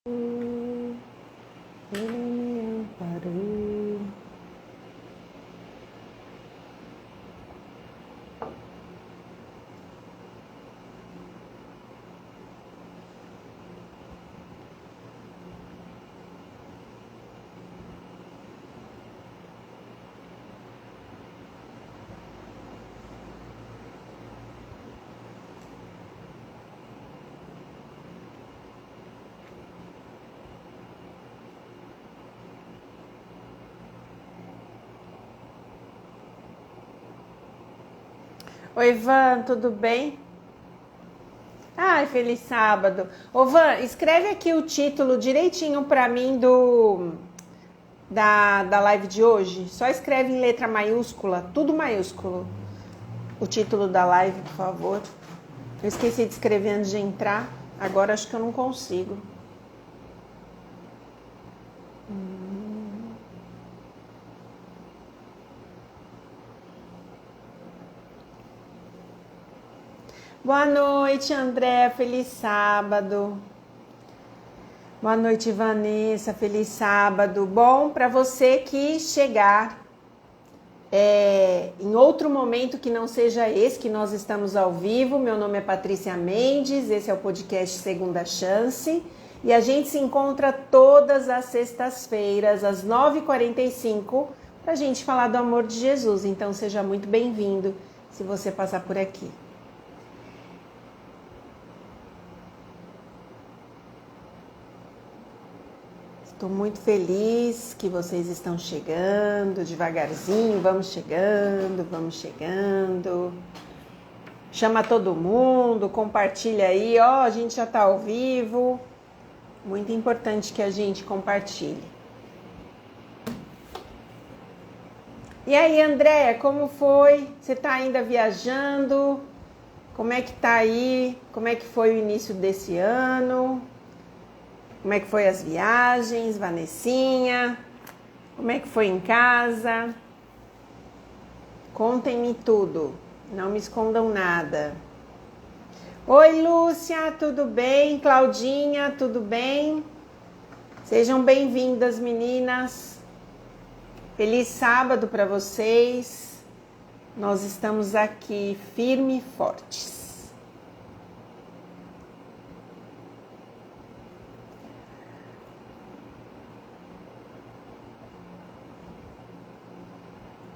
Ele me amparou. Oi, Ivan, tudo bem? Ai, feliz sábado. Ô, Van, escreve aqui o título direitinho pra mim da live de hoje. Só escreve em letra maiúscula, tudo maiúsculo. O título da live, por favor. Eu esqueci de escrever antes de entrar. Agora acho que eu não consigo. Boa noite, André. Feliz sábado. Boa noite, Vanessa. Feliz sábado. Bom, para você que chegar em outro momento que não seja esse, que nós estamos ao vivo. Meu nome é Patrícia Mendes, esse é o podcast Segunda Chance. E a gente se encontra todas as sextas-feiras, às 9h45, para a gente falar do amor de Jesus. Então, seja muito bem-vindo se você passar por aqui. Estou muito feliz que vocês estão chegando devagarzinho, vamos chegando, vamos chegando. Chama todo mundo, compartilha aí, ó, a gente já está ao vivo. Muito importante que a gente compartilhe. E aí, Andréia, como foi? Você está ainda viajando? Como é que tá aí? Como é que foi o início desse ano? Como é que foi as viagens, Vanessinha? Como é que foi em casa? Contem-me tudo, não me escondam nada. Oi, Lúcia, tudo bem? Claudinha, tudo bem? Sejam bem-vindas, meninas. Feliz sábado para vocês. Nós estamos aqui firmes e fortes.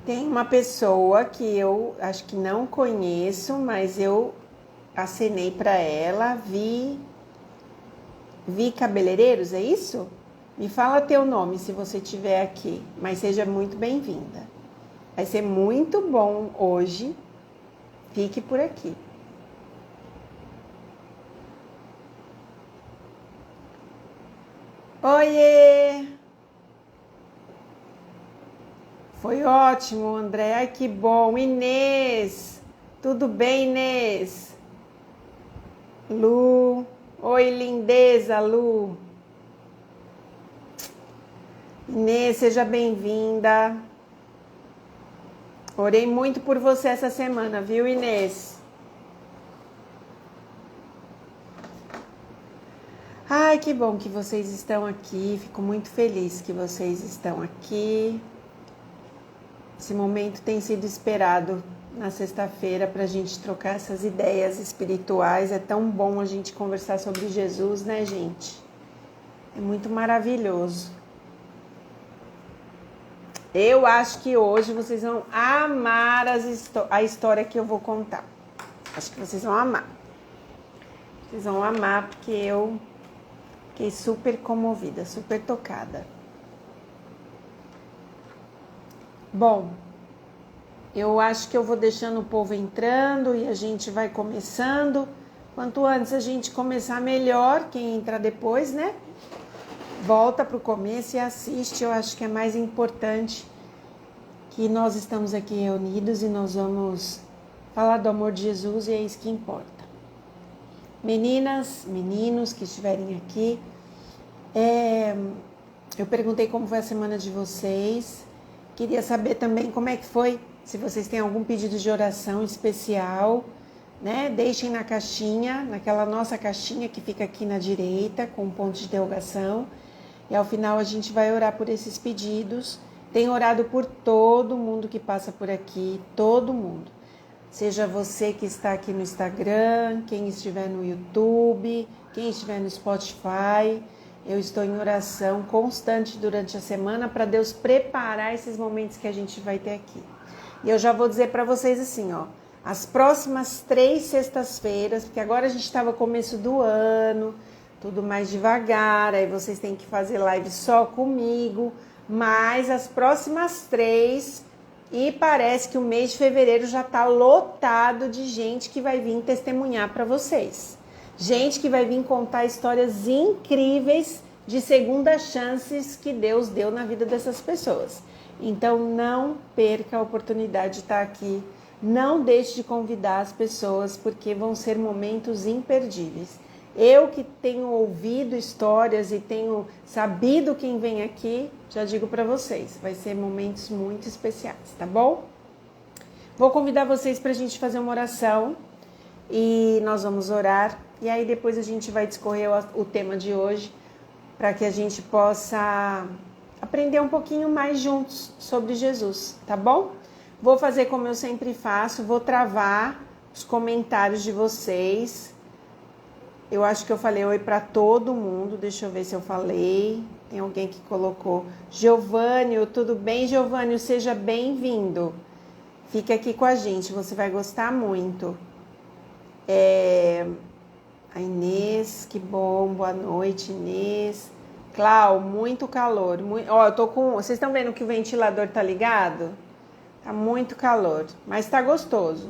Tem uma pessoa que eu acho que não conheço, mas eu acenei para ela, Vi Cabeleireiros, é isso? Me fala teu nome se você estiver aqui, mas seja muito bem-vinda. Vai ser muito bom hoje, fique por aqui. Oiê! Foi ótimo, André. Ai, que bom. Inês, tudo bem, Inês? Lu, oi, lindeza, Lu. Inês, seja bem-vinda. Orei muito por você essa semana, viu, Inês? Ai, que bom que vocês estão aqui. Fico muito feliz que vocês estão aqui. Esse momento tem sido esperado na sexta-feira para a gente trocar essas ideias espirituais. É tão bom a gente conversar sobre Jesus, né, gente? É muito maravilhoso. Eu acho que hoje vocês vão amar a história que eu vou contar. Acho que vocês vão amar. Vocês vão amar porque eu fiquei super comovida, super tocada. Bom, eu acho que eu vou deixando o povo entrando e a gente vai começando. Quanto antes a gente começar, melhor. Quem entra depois, né? Volta para o começo e assiste. Eu acho que é mais importante que nós estamos aqui reunidos e nós vamos falar do amor de Jesus e é isso que importa. Meninas, meninos que estiverem aqui, eu perguntei como foi a semana de vocês. Queria saber também como é que foi, se vocês têm algum pedido de oração especial, né? Deixem na caixinha, naquela nossa caixinha que fica aqui na direita, com um ponto de interrogação. E ao final a gente vai orar por esses pedidos. Tenho orado por todo mundo que passa por aqui, todo mundo. Seja você que está aqui no Instagram, quem estiver no YouTube, quem estiver no Spotify. Eu estou em oração constante durante a semana para Deus preparar esses momentos que a gente vai ter aqui. E eu já vou dizer para vocês assim, ó, as próximas 3 sextas-feiras, porque agora a gente estava no começo do ano, tudo mais devagar, aí vocês têm que fazer live só comigo, mas as próximas 3, e parece que o mês de fevereiro já está lotado de gente que vai vir testemunhar para vocês. Gente que vai vir contar histórias incríveis de segunda chances que Deus deu na vida dessas pessoas. Então não perca a oportunidade de estar aqui. Não deixe de convidar as pessoas, porque vão ser momentos imperdíveis. Eu que tenho ouvido histórias e tenho sabido quem vem aqui, já digo para vocês, vai ser momentos muito especiais, tá bom? Vou convidar vocês para a gente fazer uma oração e nós vamos orar. E aí depois a gente vai discorrer o tema de hoje para que a gente possa aprender um pouquinho mais juntos sobre Jesus, tá bom? Vou fazer como eu sempre faço, vou travar os comentários de vocês. Eu acho que eu falei oi para todo mundo, deixa eu ver se eu falei. Tem alguém que colocou. Giovânio, tudo bem, Giovânio? Seja bem-vindo. Fique aqui com a gente, você vai gostar muito. A Inês, que bom, boa noite, Inês. Clau, muito calor. Ó, eu tô com. Vocês estão vendo que o ventilador tá ligado? Tá muito calor, mas tá gostoso.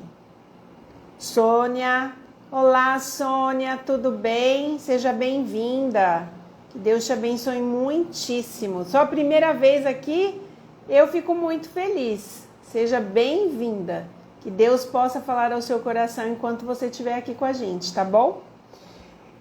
Sônia, olá, Sônia, tudo bem? Seja bem-vinda. Que Deus te abençoe muitíssimo. Só a primeira vez aqui, eu fico muito feliz. Seja bem-vinda. Que Deus possa falar ao seu coração enquanto você estiver aqui com a gente, tá bom?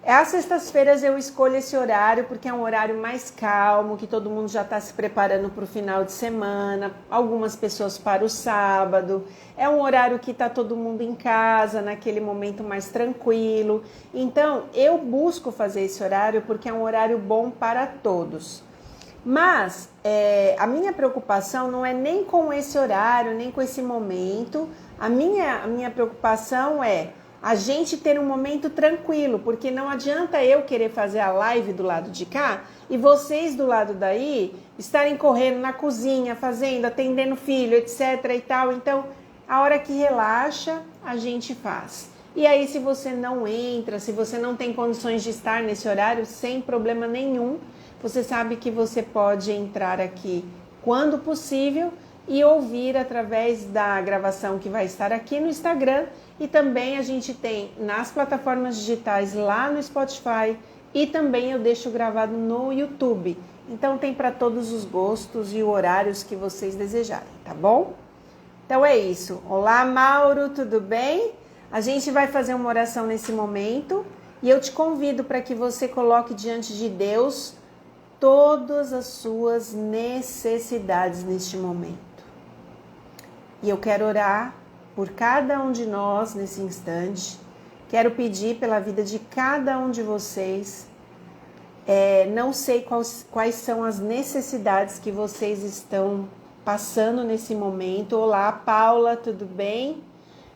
Às sextas-feiras eu escolho esse horário porque é um horário mais calmo, que todo mundo já está se preparando para o final de semana, algumas pessoas para o sábado. É um horário que está todo mundo em casa, naquele momento mais tranquilo. Então, eu busco fazer esse horário porque é um horário bom para todos. Mas a minha preocupação não é nem com esse horário, nem com esse momento. A minha preocupação é a gente ter um momento tranquilo, porque não adianta eu querer fazer a live do lado de cá e vocês do lado daí estarem correndo na cozinha, fazendo, atendendo filho, etc e tal. Então, a hora que relaxa, a gente faz. E aí, se você não entra, se você não tem condições de estar nesse horário, sem problema nenhum, você sabe que você pode entrar aqui quando possível e ouvir através da gravação que vai estar aqui no Instagram. E também a gente tem nas plataformas digitais lá no Spotify e também eu deixo gravado no YouTube. Então tem para todos os gostos e horários que vocês desejarem, tá bom? Então é isso. Olá, Mauro, tudo bem? A gente vai fazer uma oração nesse momento e eu te convido para que você coloque diante de Deus todas as suas necessidades neste momento. E eu quero orar por cada um de nós nesse instante. Quero pedir pela vida de cada um de vocês. Não sei quais são as necessidades que vocês estão passando nesse momento. Olá, Paula, tudo bem?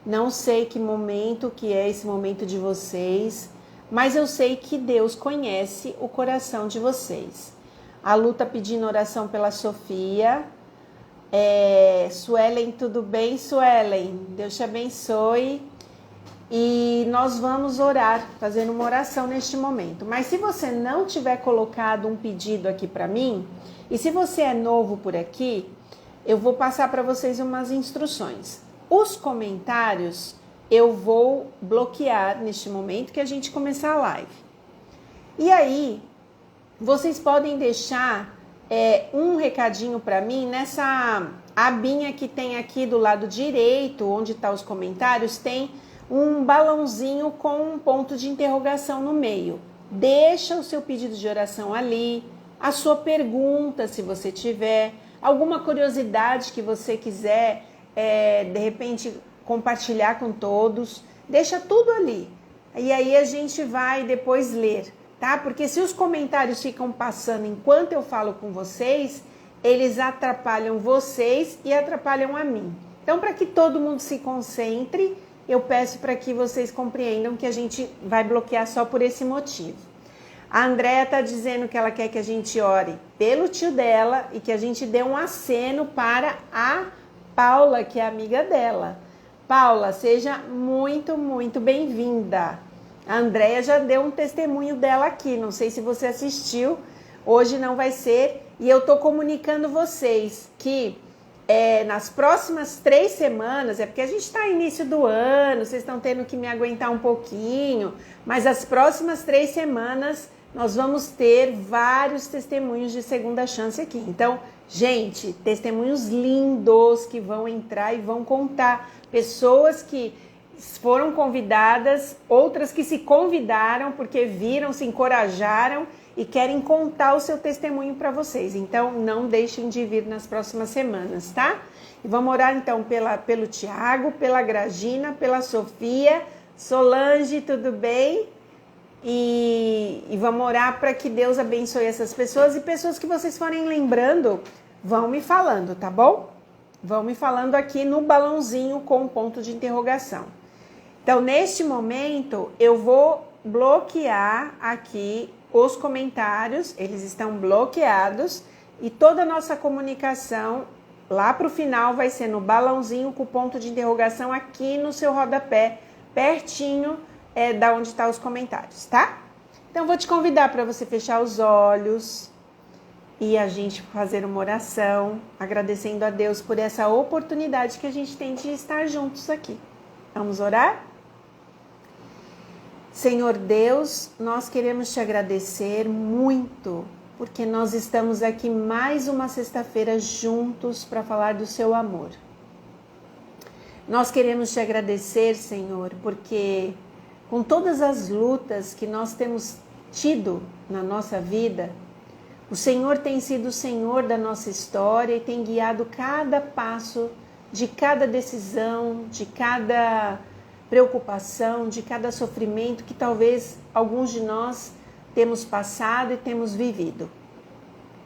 Não sei que momento que é esse momento de vocês, mas eu sei que Deus conhece o coração de vocês. A Lu tá pedindo oração pela Sofia. Suelen, tudo bem, Suelen? Deus te abençoe. E nós vamos orar, fazendo uma oração neste momento. Mas se você não tiver colocado um pedido aqui para mim, e se você é novo por aqui, eu vou passar para vocês umas instruções. Os comentários eu vou bloquear neste momento que a gente começar a live. E aí, vocês podem deixar um recadinho para mim nessa abinha que tem aqui do lado direito, onde está os comentários, tem um balãozinho com um ponto de interrogação no meio. Deixa o seu pedido de oração ali, a sua pergunta, se você tiver, alguma curiosidade que você quiser, de repente, compartilhar com todos. Deixa tudo ali. E aí a gente vai depois ler, tá? Porque se os comentários ficam passando enquanto eu falo com vocês, eles atrapalham vocês e atrapalham a mim. Então, para que todo mundo se concentre, eu peço para que vocês compreendam que a gente vai bloquear só por esse motivo. A Andréa está dizendo que ela quer que a gente ore pelo tio dela e que a gente dê um aceno para a Paula, que é amiga dela. Paula, seja muito, muito bem-vinda. A Andréa já deu um testemunho dela aqui, não sei se você assistiu, hoje não vai ser. E eu estou comunicando vocês que nas próximas 3 semanas, é porque a gente está no início do ano, vocês estão tendo que me aguentar um pouquinho, mas as próximas 3 semanas nós vamos ter vários testemunhos de segunda chance aqui. Então, gente, testemunhos lindos que vão entrar e vão contar. Pessoas que foram convidadas, outras que se convidaram porque viram, se encorajaram e querem contar o seu testemunho para vocês. Então, não deixem de vir nas próximas semanas, tá? E vamos orar, então, pelo Tiago, pela Gragina, pela Sofia. Solange, tudo bem? E vamos orar para que Deus abençoe essas pessoas. E pessoas que vocês forem lembrando, vão me falando, tá bom? Vão me falando aqui no balãozinho com ponto de interrogação. Então, neste momento, eu vou bloquear aqui os comentários, eles estão bloqueados, e toda a nossa comunicação lá para o final vai ser no balãozinho com ponto de interrogação aqui no seu rodapé, pertinho da onde estão os comentários, tá? Então, vou te convidar para você fechar os olhos e a gente fazer uma oração, agradecendo a Deus por essa oportunidade que a gente tem de estar juntos aqui. Vamos orar? Senhor Deus, nós queremos te agradecer muito, porque nós estamos aqui mais uma sexta-feira juntos para falar do seu amor. Nós queremos te agradecer, Senhor, porque com todas as lutas que nós temos tido na nossa vida, o Senhor tem sido o Senhor da nossa história e tem guiado cada passo de cada decisão, de cada preocupação, de cada sofrimento que talvez alguns de nós temos passado e temos vivido.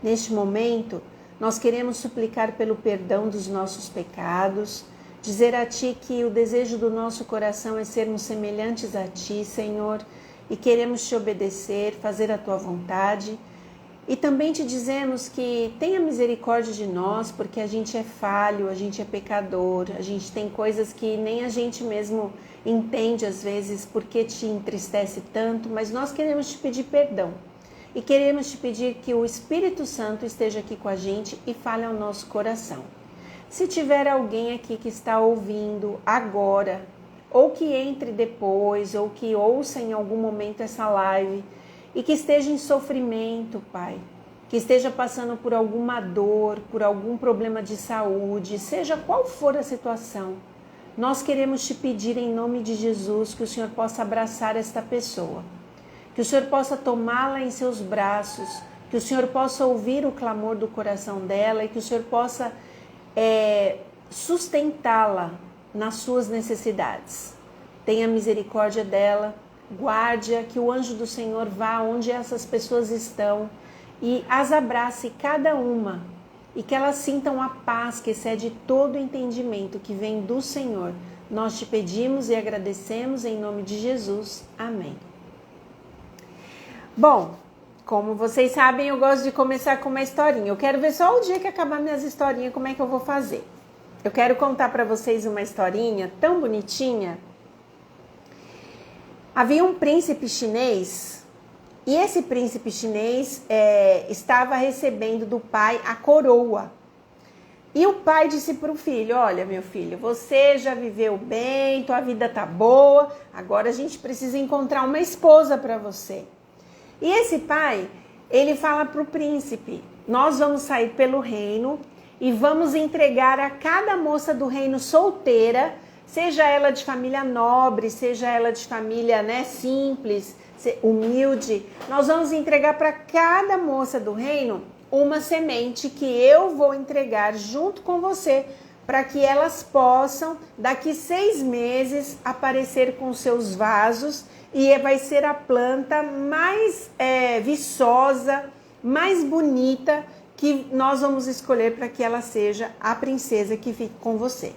Neste momento, nós queremos suplicar pelo perdão dos nossos pecados, dizer a Ti que o desejo do nosso coração é sermos semelhantes a Ti, Senhor, e queremos Te obedecer, fazer a Tua vontade. E também te dizemos que tenha misericórdia de nós, porque a gente é falho, a gente é pecador, a gente tem coisas que nem a gente mesmo entende às vezes porque te entristece tanto, mas nós queremos te pedir perdão. E queremos te pedir que o Espírito Santo esteja aqui com a gente e fale ao nosso coração. Se tiver alguém aqui que está ouvindo agora, ou que entre depois, ou que ouça em algum momento essa live, e que esteja em sofrimento, Pai, que esteja passando por alguma dor, por algum problema de saúde, seja qual for a situação, nós queremos te pedir em nome de Jesus que o Senhor possa abraçar esta pessoa, que o Senhor possa tomá-la em seus braços, que o Senhor possa ouvir o clamor do coração dela e que o Senhor possa sustentá-la nas suas necessidades. Tenha misericórdia dela, guarde-a, que o anjo do Senhor vá onde essas pessoas estão e as abrace cada uma e que elas sintam a paz que excede todo o entendimento que vem do Senhor. Nós te pedimos e agradecemos em nome de Jesus. Amém. Bom, como vocês sabem, eu gosto de começar com uma historinha. Eu quero ver só o dia que acabar minhas historinhas, como é que eu vou fazer. Eu quero contar para vocês uma historinha tão bonitinha. Havia um príncipe chinês e esse príncipe chinês estava recebendo do pai a coroa. E o pai disse para o filho: olha, meu filho, você já viveu bem, tua vida tá boa, agora a gente precisa encontrar uma esposa para você. E esse pai, ele fala para o príncipe: nós vamos sair pelo reino e vamos entregar a cada moça do reino solteira, seja ela de família nobre, seja ela de família simples, humilde, nós vamos entregar para cada moça do reino uma semente que eu vou entregar junto com você, para que elas possam, daqui 6 meses, aparecer com seus vasos e vai ser a planta mais viçosa, mais bonita que nós vamos escolher para que ela seja a princesa que fique com você.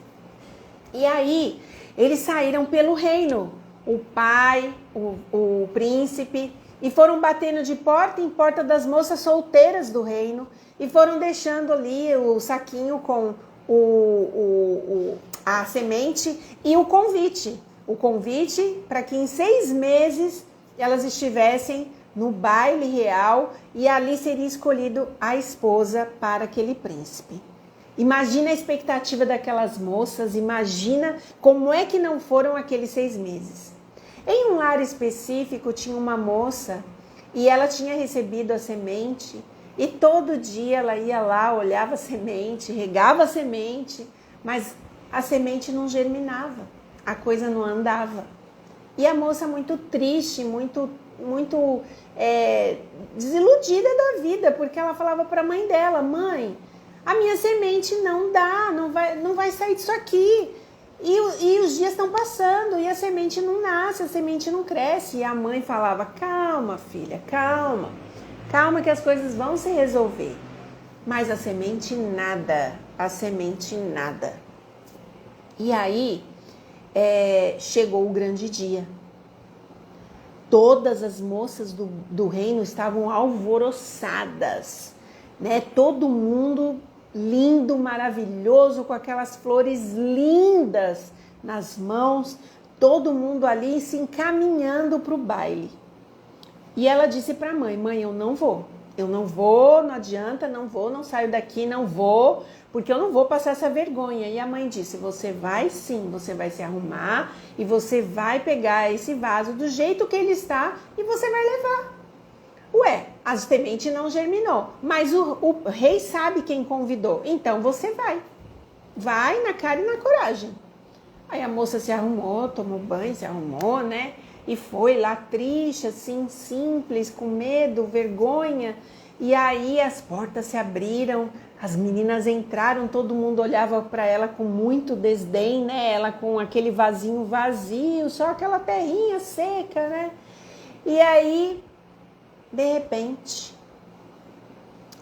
E aí, eles saíram pelo reino, o pai, o príncipe, e foram batendo de porta em porta das moças solteiras do reino e foram deixando ali o saquinho com a semente e o convite. O convite para que em 6 meses elas estivessem no baile real e ali seria escolhido a esposa para aquele príncipe. Imagina a expectativa daquelas moças, imagina como é que não foram aqueles 6 meses. Em um lar específico tinha uma moça e ela tinha recebido a semente e todo dia ela ia lá, olhava a semente, regava a semente, mas a semente não germinava, a coisa não andava. E a moça muito triste, muito desiludida da vida, porque ela falava para a mãe dela: mãe, a minha semente não dá, não vai sair disso aqui. E os dias estão passando e a semente não nasce, a semente não cresce. E a mãe falava: calma, filha, calma. Calma que as coisas vão se resolver. Mas a semente nada. E aí chegou o grande dia. Todas as moças do reino estavam alvoroçadas, né? Todo mundo lindo, maravilhoso, com aquelas flores lindas nas mãos, todo mundo ali se encaminhando para o baile. E ela disse para a mãe: mãe, eu não vou, não adianta, não saio daqui, não vou, porque eu não vou passar essa vergonha. E a mãe disse: você vai sim, você vai se arrumar e você vai pegar esse vaso do jeito que ele está e você vai levar. Ué, a semente não germinou, mas o rei sabe quem convidou, então você vai na cara e na coragem. Aí a moça se arrumou, tomou banho, se arrumou, né? E foi lá triste, assim, simples, com medo, vergonha. E aí as portas se abriram, as meninas entraram, todo mundo olhava para ela com muito desdém, né? Ela com aquele vasinho vazio, só aquela terrinha seca, né? E aí, de repente,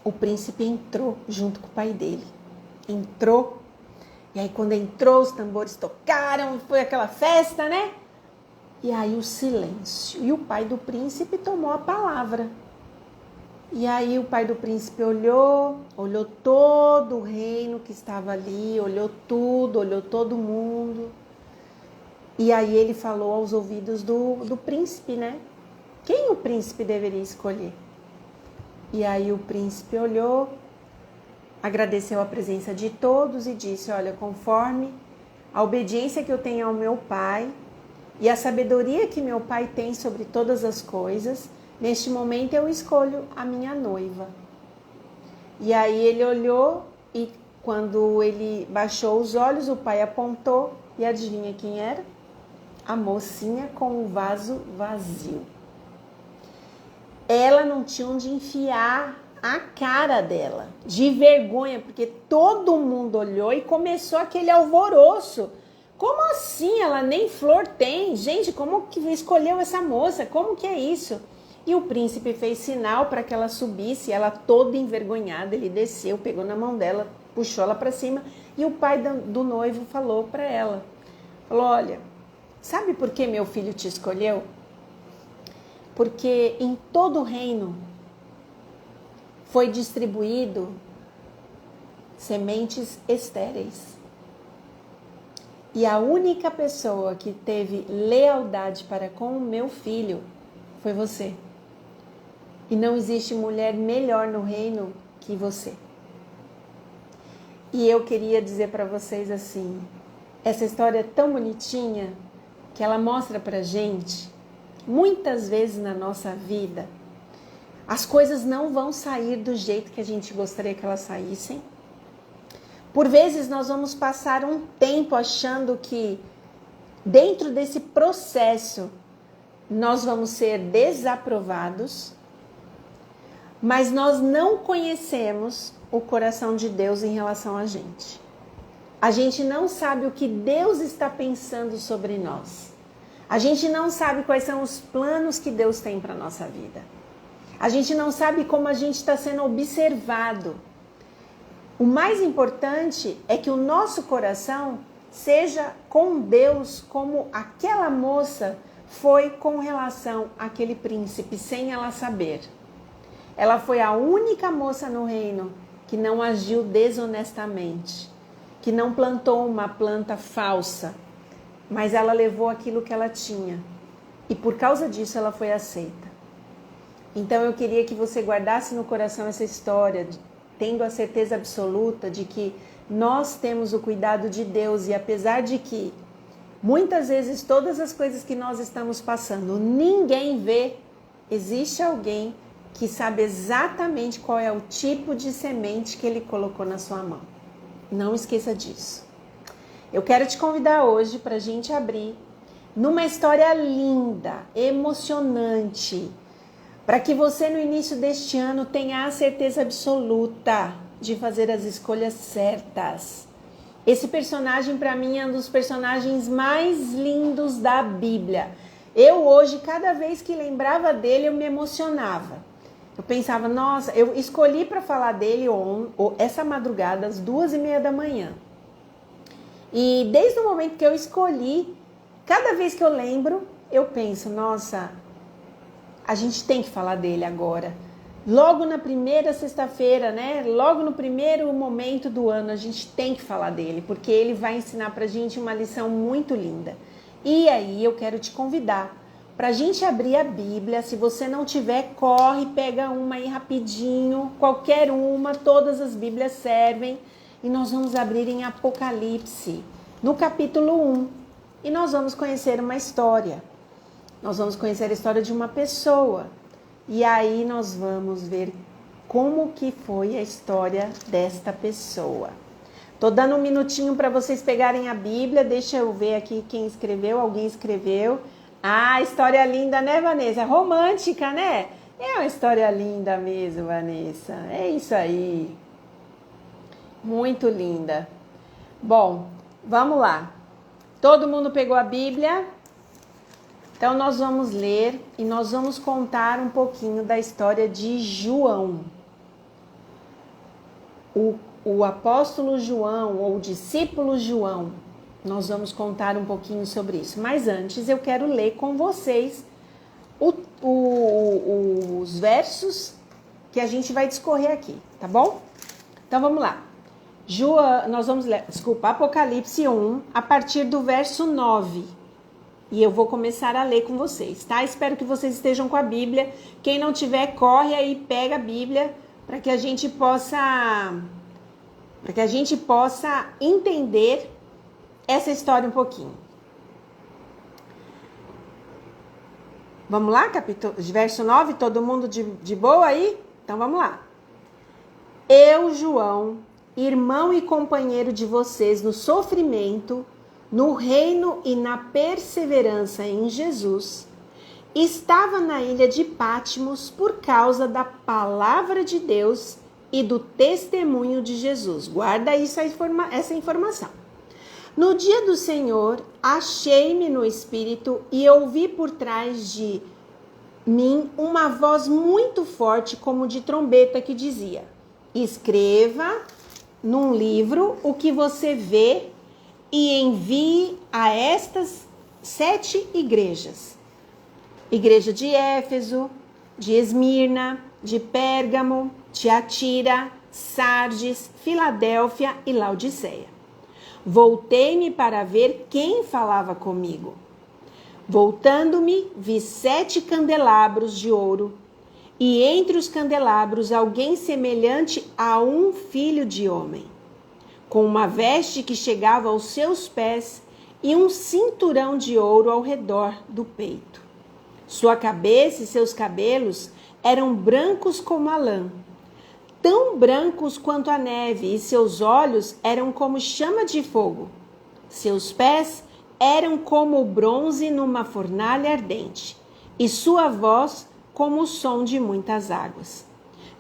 o príncipe entrou junto com o pai dele. Entrou. E aí quando entrou, os tambores tocaram, foi aquela festa, né? E aí o silêncio. E o pai do príncipe tomou a palavra. E aí o pai do príncipe olhou todo o reino que estava ali, olhou tudo, olhou todo mundo. E aí ele falou aos ouvidos do príncipe, né? Quem o príncipe deveria escolher? E aí o príncipe olhou, agradeceu a presença de todos e disse: olha, conforme a obediência que eu tenho ao meu pai e a sabedoria que meu pai tem sobre todas as coisas, neste momento eu escolho a minha noiva. E aí ele olhou e quando ele baixou os olhos, o pai apontou e adivinha quem era? A mocinha com o vaso vazio. Ela não tinha onde enfiar a cara dela, de vergonha, porque todo mundo olhou e começou aquele alvoroço. Como assim? Ela nem flor tem. Gente, como que escolheu essa moça? Como que é isso? E o príncipe fez sinal para que ela subisse, ela toda envergonhada, ele desceu, pegou na mão dela, puxou ela para cima e o pai do noivo falou para ela, falou: olha, sabe por que meu filho te escolheu? Porque em todo o reino foi distribuído sementes estéreis. E a única pessoa que teve lealdade para com o meu filho foi você. E não existe mulher melhor no reino que você. E eu queria dizer para vocês assim, essa história é tão bonitinha que ela mostra pra gente, muitas vezes na nossa vida, as coisas não vão sair do jeito que a gente gostaria que elas saíssem. Por vezes nós vamos passar um tempo achando que dentro desse processo nós vamos ser desaprovados, mas nós não conhecemos o coração de Deus em relação a gente. A gente não sabe o que Deus está pensando sobre nós. A gente não sabe quais são os planos que Deus tem para a nossa vida. A gente não sabe como a gente está sendo observado. O mais importante é que o nosso coração seja com Deus como aquela moça foi com relação àquele príncipe, sem ela saber. Ela foi a única moça no reino que não agiu desonestamente, que não plantou uma planta falsa, mas ela levou aquilo que ela tinha. E por causa disso ela foi aceita. Então eu queria que você guardasse no coração essa história, tendo a certeza absoluta de que nós temos o cuidado de Deus e apesar de que muitas vezes todas as coisas que nós estamos passando, ninguém vê, existe alguém que sabe exatamente qual é o tipo de semente que ele colocou na sua mão. Não esqueça disso. Eu quero te convidar hoje para a gente abrir numa história linda, emocionante, para que você no início deste ano tenha a certeza absoluta de fazer as escolhas certas. Esse personagem para mim é um dos personagens mais lindos da Bíblia. Eu hoje, cada vez que lembrava dele, eu me emocionava. Eu pensava, nossa, eu escolhi para falar dele essa madrugada, às 2h30 da manhã. E desde o momento que eu escolhi, cada vez que eu lembro, eu penso, nossa, a gente tem que falar dele agora. Logo na primeira sexta-feira, né? Logo no primeiro momento do ano, a gente tem que falar dele, porque ele vai ensinar pra gente uma lição muito linda. E aí eu quero te convidar para a gente abrir a Bíblia. Se você não tiver, corre, pega uma aí rapidinho, qualquer uma, todas as Bíblias servem. E nós vamos abrir em Apocalipse, no capítulo 1. E nós vamos conhecer uma história. Nós vamos conhecer a história de uma pessoa. E aí nós vamos ver como que foi a história desta pessoa. Tô dando um minutinho para vocês pegarem a Bíblia. Deixa eu ver aqui quem escreveu. Alguém escreveu. Ah, história linda, né, Vanessa? Romântica, né? É uma história linda mesmo, Vanessa. É isso aí. Muito linda. Bom, vamos lá. Todo mundo pegou a Bíblia? Então nós vamos ler e nós vamos contar um pouquinho da história de João. O apóstolo João, ou o discípulo João. Nós vamos contar um pouquinho sobre isso. Mas antes eu quero ler com vocês os versos que a gente vai discorrer aqui, tá bom? Então vamos lá. Nós vamos ler, Apocalipse 1, a partir do verso 9. E eu vou começar a ler com vocês, tá? Espero que vocês estejam com a Bíblia. Quem não tiver, corre aí, pega a Bíblia para que a gente possa entender essa história um pouquinho. Vamos lá, verso 9, todo mundo de boa aí? Então vamos lá. Eu, João, irmão e companheiro de vocês no sofrimento, no reino e na perseverança em Jesus, estava na ilha de Patmos por causa da palavra de Deus e do testemunho de Jesus. Guarda isso, essa informação. No dia do Senhor, achei-me no Espírito e ouvi por trás de mim uma voz muito forte, como de trombeta, que dizia: escreva num livro o que você vê e envie a estas 7 igrejas. Igreja de Éfeso, de Esmirna, de Pérgamo, Tiatira, Sardes, Filadélfia e Laodiceia. Voltei-me para ver quem falava comigo. Voltando-me, vi 7 candelabros de ouro, e entre os candelabros alguém semelhante a um filho de homem, com uma veste que chegava aos seus pés e um cinturão de ouro ao redor do peito. Sua cabeça e seus cabelos eram brancos como a lã, tão brancos quanto a neve, e seus olhos eram como chama de fogo. Seus pés eram como o bronze numa fornalha ardente, e sua voz como o som de muitas águas.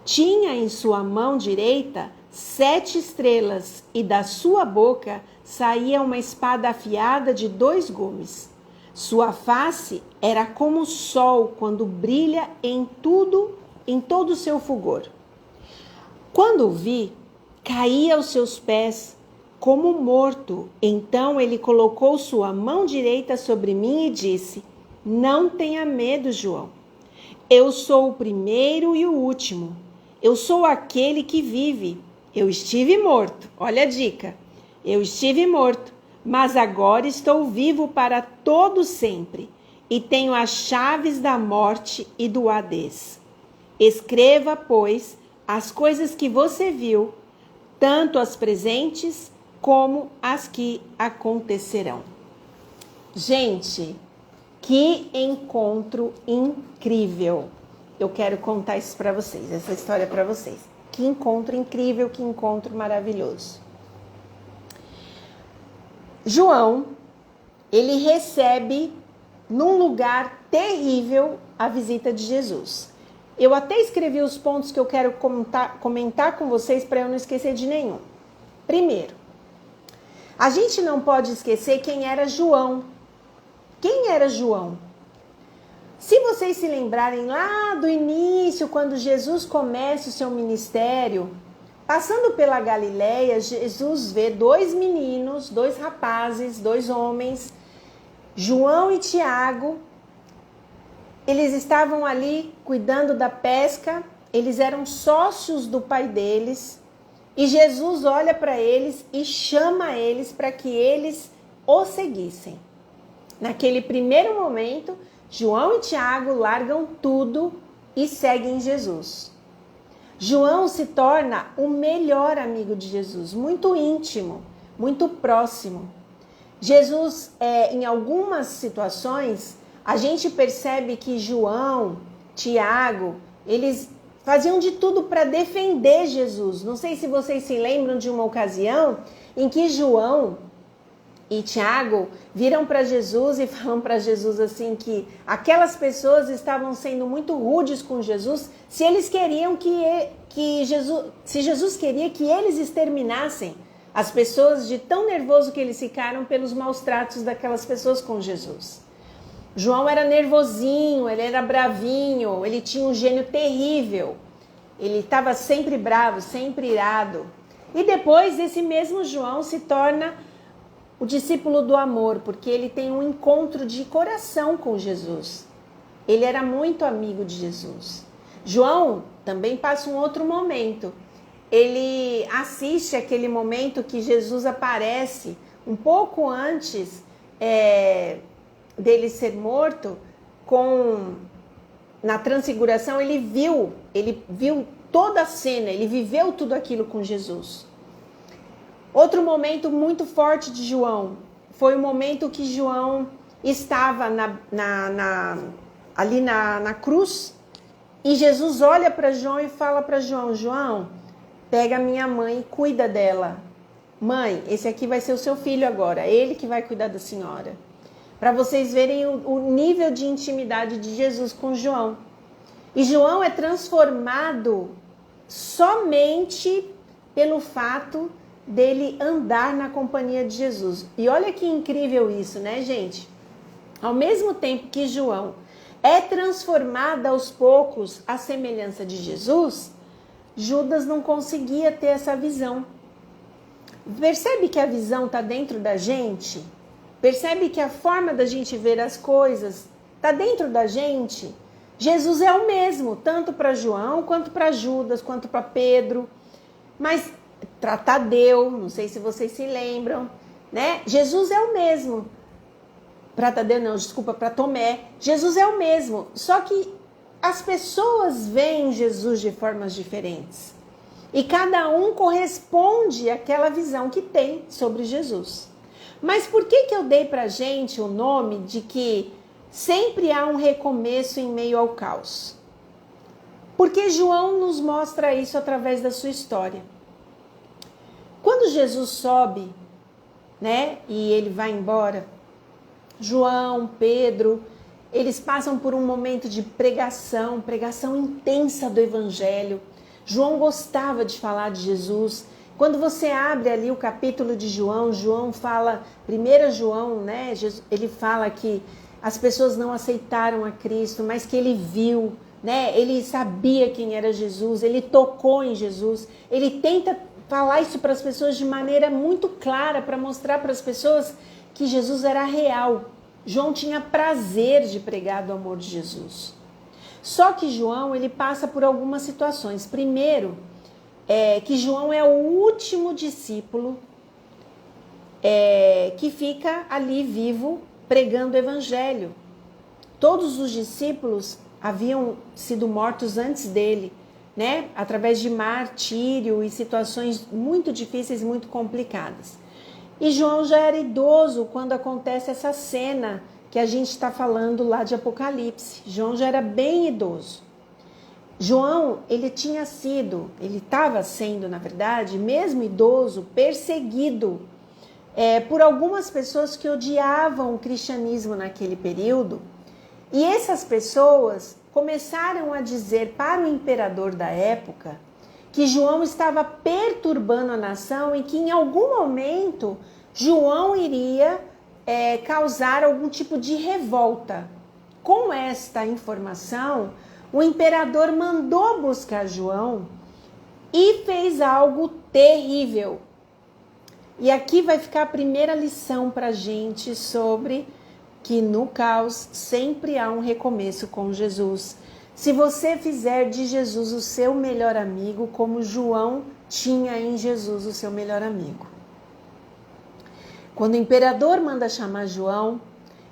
Tinha em sua mão direita 7 estrelas, e da sua boca saía uma espada afiada de 2 gumes. Sua face era como o sol quando brilha em todo o seu fulgor. Quando o vi, caí aos seus pés como morto. Então ele colocou sua mão direita sobre mim e disse: não tenha medo, João. Eu sou o primeiro e o último. Eu sou aquele que vive. Eu estive morto. Olha a dica. Eu estive morto, mas agora estou vivo para todo sempre e tenho as chaves da morte e do Hades. Escreva, pois, as coisas que você viu, tanto as presentes como as que acontecerão. Gente, que encontro incrível! Eu quero contar isso para vocês, essa história para vocês. Que encontro incrível, que encontro maravilhoso. João, ele recebe num lugar terrível a visita de Jesus. Eu até escrevi os pontos que eu quero comentar com vocês para eu não esquecer de nenhum. Primeiro, a gente não pode esquecer quem era João. Quem era João? Se vocês se lembrarem lá do início, quando Jesus começa o seu ministério, passando pela Galileia, Jesus vê 2 meninos, 2 rapazes, 2 homens, João e Tiago. Eles estavam ali cuidando da pesca, eles eram sócios do pai deles, e Jesus olha para eles e chama eles para que eles o seguissem. Naquele primeiro momento, João e Tiago largam tudo e seguem Jesus. João se torna o melhor amigo de Jesus, muito íntimo, muito próximo. Jesus, em algumas situações, a gente percebe que João, Tiago, eles faziam de tudo para defender Jesus. Não sei se vocês se lembram de uma ocasião em que João e Tiago viram para Jesus e falam para Jesus assim que aquelas pessoas estavam sendo muito rudes com Jesus, se eles queriam se Jesus queria que eles exterminassem as pessoas de tão nervoso que eles ficaram pelos maus tratos daquelas pessoas com Jesus. João era nervosinho, ele era bravinho, ele tinha um gênio terrível. Ele estava sempre bravo, sempre irado. E depois esse mesmo João se torna o discípulo do amor, porque ele tem um encontro de coração com Jesus. Ele era muito amigo de Jesus. João também passa um outro momento. Ele assiste aquele momento que Jesus aparece um pouco antes dele ser morto, na transfiguração. Ele viu toda a cena, ele viveu tudo aquilo com Jesus. Outro momento muito forte de João foi o momento que João estava ali na cruz, e Jesus olha para João e fala para João: João, pega a minha mãe e cuida dela. Mãe, esse aqui vai ser o seu filho agora, ele que vai cuidar da senhora. Para vocês verem o nível de intimidade de Jesus com João. E João é transformado somente pelo fato dele andar na companhia de Jesus. E olha que incrível isso, né, gente? Ao mesmo tempo que João é transformado aos poucos à semelhança de Jesus, Judas não conseguia ter essa visão. Percebe que a visão está dentro da gente? Percebe que a forma da gente ver as coisas está dentro da gente? Jesus é o mesmo, tanto para João, quanto para Judas, quanto para Pedro. Mas para Tadeu, não sei se vocês se lembram, né? Jesus é o mesmo. Para Tadeu não, desculpa, para Tomé. Jesus é o mesmo, só que as pessoas veem Jesus de formas diferentes. E cada um corresponde àquela visão que tem sobre Jesus. Mas por que eu dei para a gente o nome de que sempre há um recomeço em meio ao caos? Porque João nos mostra isso através da sua história. Quando Jesus sobe, né, e ele vai embora, João, Pedro, eles passam por um momento de pregação intensa do Evangelho. João gostava de falar de Jesus, Quando você abre ali o capítulo de João, João fala, 1 João, né? Ele fala que as pessoas não aceitaram a Cristo, mas que ele viu, né? Ele sabia quem era Jesus, ele tocou em Jesus. Ele tenta falar isso para as pessoas de maneira muito clara, para mostrar para as pessoas que Jesus era real. João tinha prazer de pregar do amor de Jesus. Só que João, ele passa por algumas situações. Primeiro, que João é o último discípulo que fica ali vivo pregando o evangelho. Todos os discípulos haviam sido mortos antes dele, né? Através de martírio e situações muito difíceis, muito complicadas. E João já era idoso quando acontece essa cena que a gente está falando lá de Apocalipse. João já era bem idoso. João, ele estava sendo, na verdade, mesmo idoso, perseguido por algumas pessoas que odiavam o cristianismo naquele período. E essas pessoas começaram a dizer para o imperador da época que João estava perturbando a nação e que em algum momento João iria causar algum tipo de revolta. Com esta informação, o imperador mandou buscar João e fez algo terrível. E aqui vai ficar a primeira lição para a gente sobre que no caos sempre há um recomeço com Jesus. Se você fizer de Jesus o seu melhor amigo, como João tinha em Jesus o seu melhor amigo. Quando o imperador manda chamar João,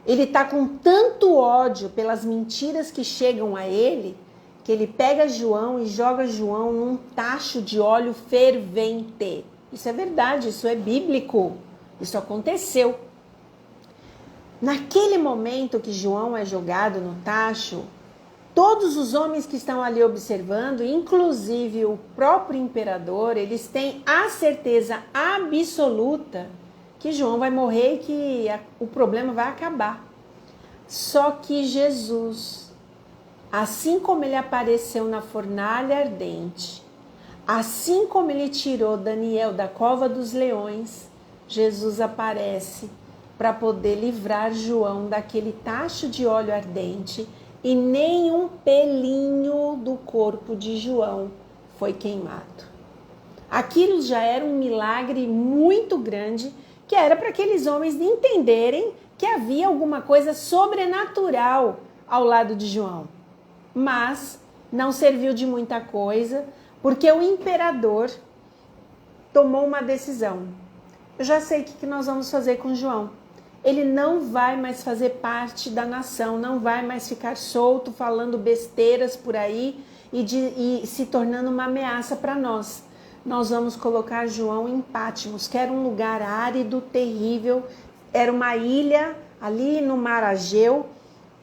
ele está com tanto ódio pelas mentiras que chegam a ele, que ele pega João e joga João num tacho de óleo fervente. Isso é verdade, isso é bíblico, isso aconteceu. Naquele momento que João é jogado no tacho, todos os homens que estão ali observando, inclusive o próprio imperador, eles têm a certeza absoluta que João vai morrer e que o problema vai acabar. Só que Jesus, assim como ele apareceu na fornalha ardente, assim como ele tirou Daniel da cova dos leões, Jesus aparece para poder livrar João daquele tacho de óleo ardente e nenhum pelinho do corpo de João foi queimado. Aquilo já era um milagre muito grande, que era para aqueles homens entenderem que havia alguma coisa sobrenatural ao lado de João. Mas não serviu de muita coisa, porque o imperador tomou uma decisão. Eu já sei o que nós vamos fazer com João. Ele não vai mais fazer parte da nação, não vai mais ficar solto, falando besteiras por aí e se tornando uma ameaça para nós. Nós vamos colocar João em Patmos, que era um lugar árido, terrível, era uma ilha ali no Mar Egeu,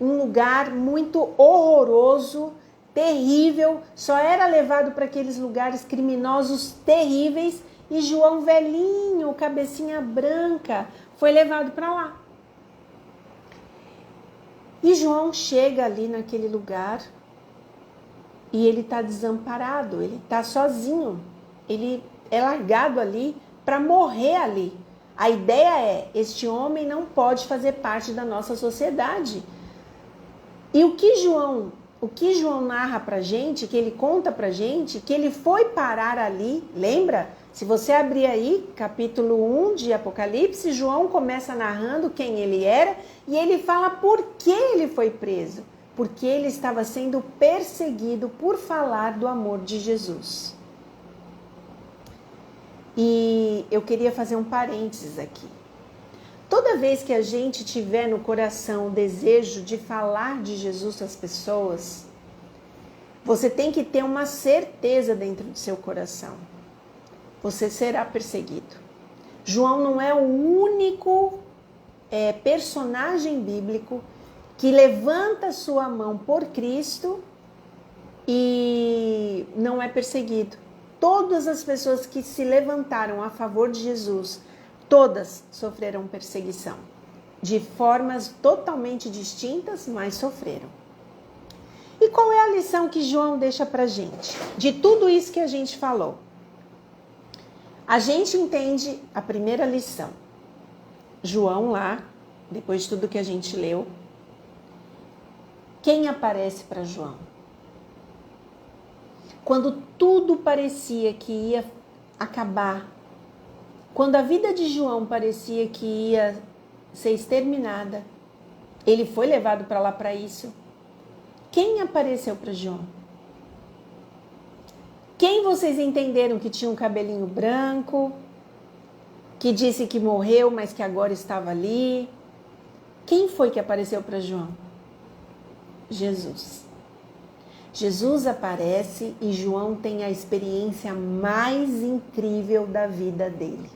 um lugar muito horroroso, terrível, só era levado para aqueles lugares criminosos terríveis, e João velhinho, cabecinha branca, foi levado para lá. E João chega ali naquele lugar e ele está desamparado, ele está sozinho, ele é largado ali para morrer ali. A ideia é, este homem não pode fazer parte da nossa sociedade. E o que João narra pra gente, que ele conta pra gente, que ele foi parar ali, lembra? Se você abrir aí, capítulo 1 de Apocalipse, João começa narrando quem ele era e ele fala por que ele foi preso. Porque ele estava sendo perseguido por falar do amor de Jesus. E eu queria fazer um parênteses aqui. Toda vez que a gente tiver no coração o desejo de falar de Jesus às pessoas, você tem que ter uma certeza dentro do seu coração. Você será perseguido. João não é o único personagem bíblico que levanta sua mão por Cristo e não é perseguido. Todas as pessoas que se levantaram a favor de Jesus, todas sofreram perseguição. De formas totalmente distintas, mas sofreram. E qual é a lição que João deixa pra gente? De tudo isso que a gente falou. A gente entende a primeira lição. João lá, depois de tudo que a gente leu, quem aparece para João? Quando tudo parecia que ia acabar, quando a vida de João parecia que ia ser exterminada, ele foi levado para lá para isso. Quem apareceu para João? Quem vocês entenderam que tinha um cabelinho branco, que disse que morreu, mas que agora estava ali? Quem foi que apareceu para João? Jesus. Jesus aparece e João tem a experiência mais incrível da vida dele.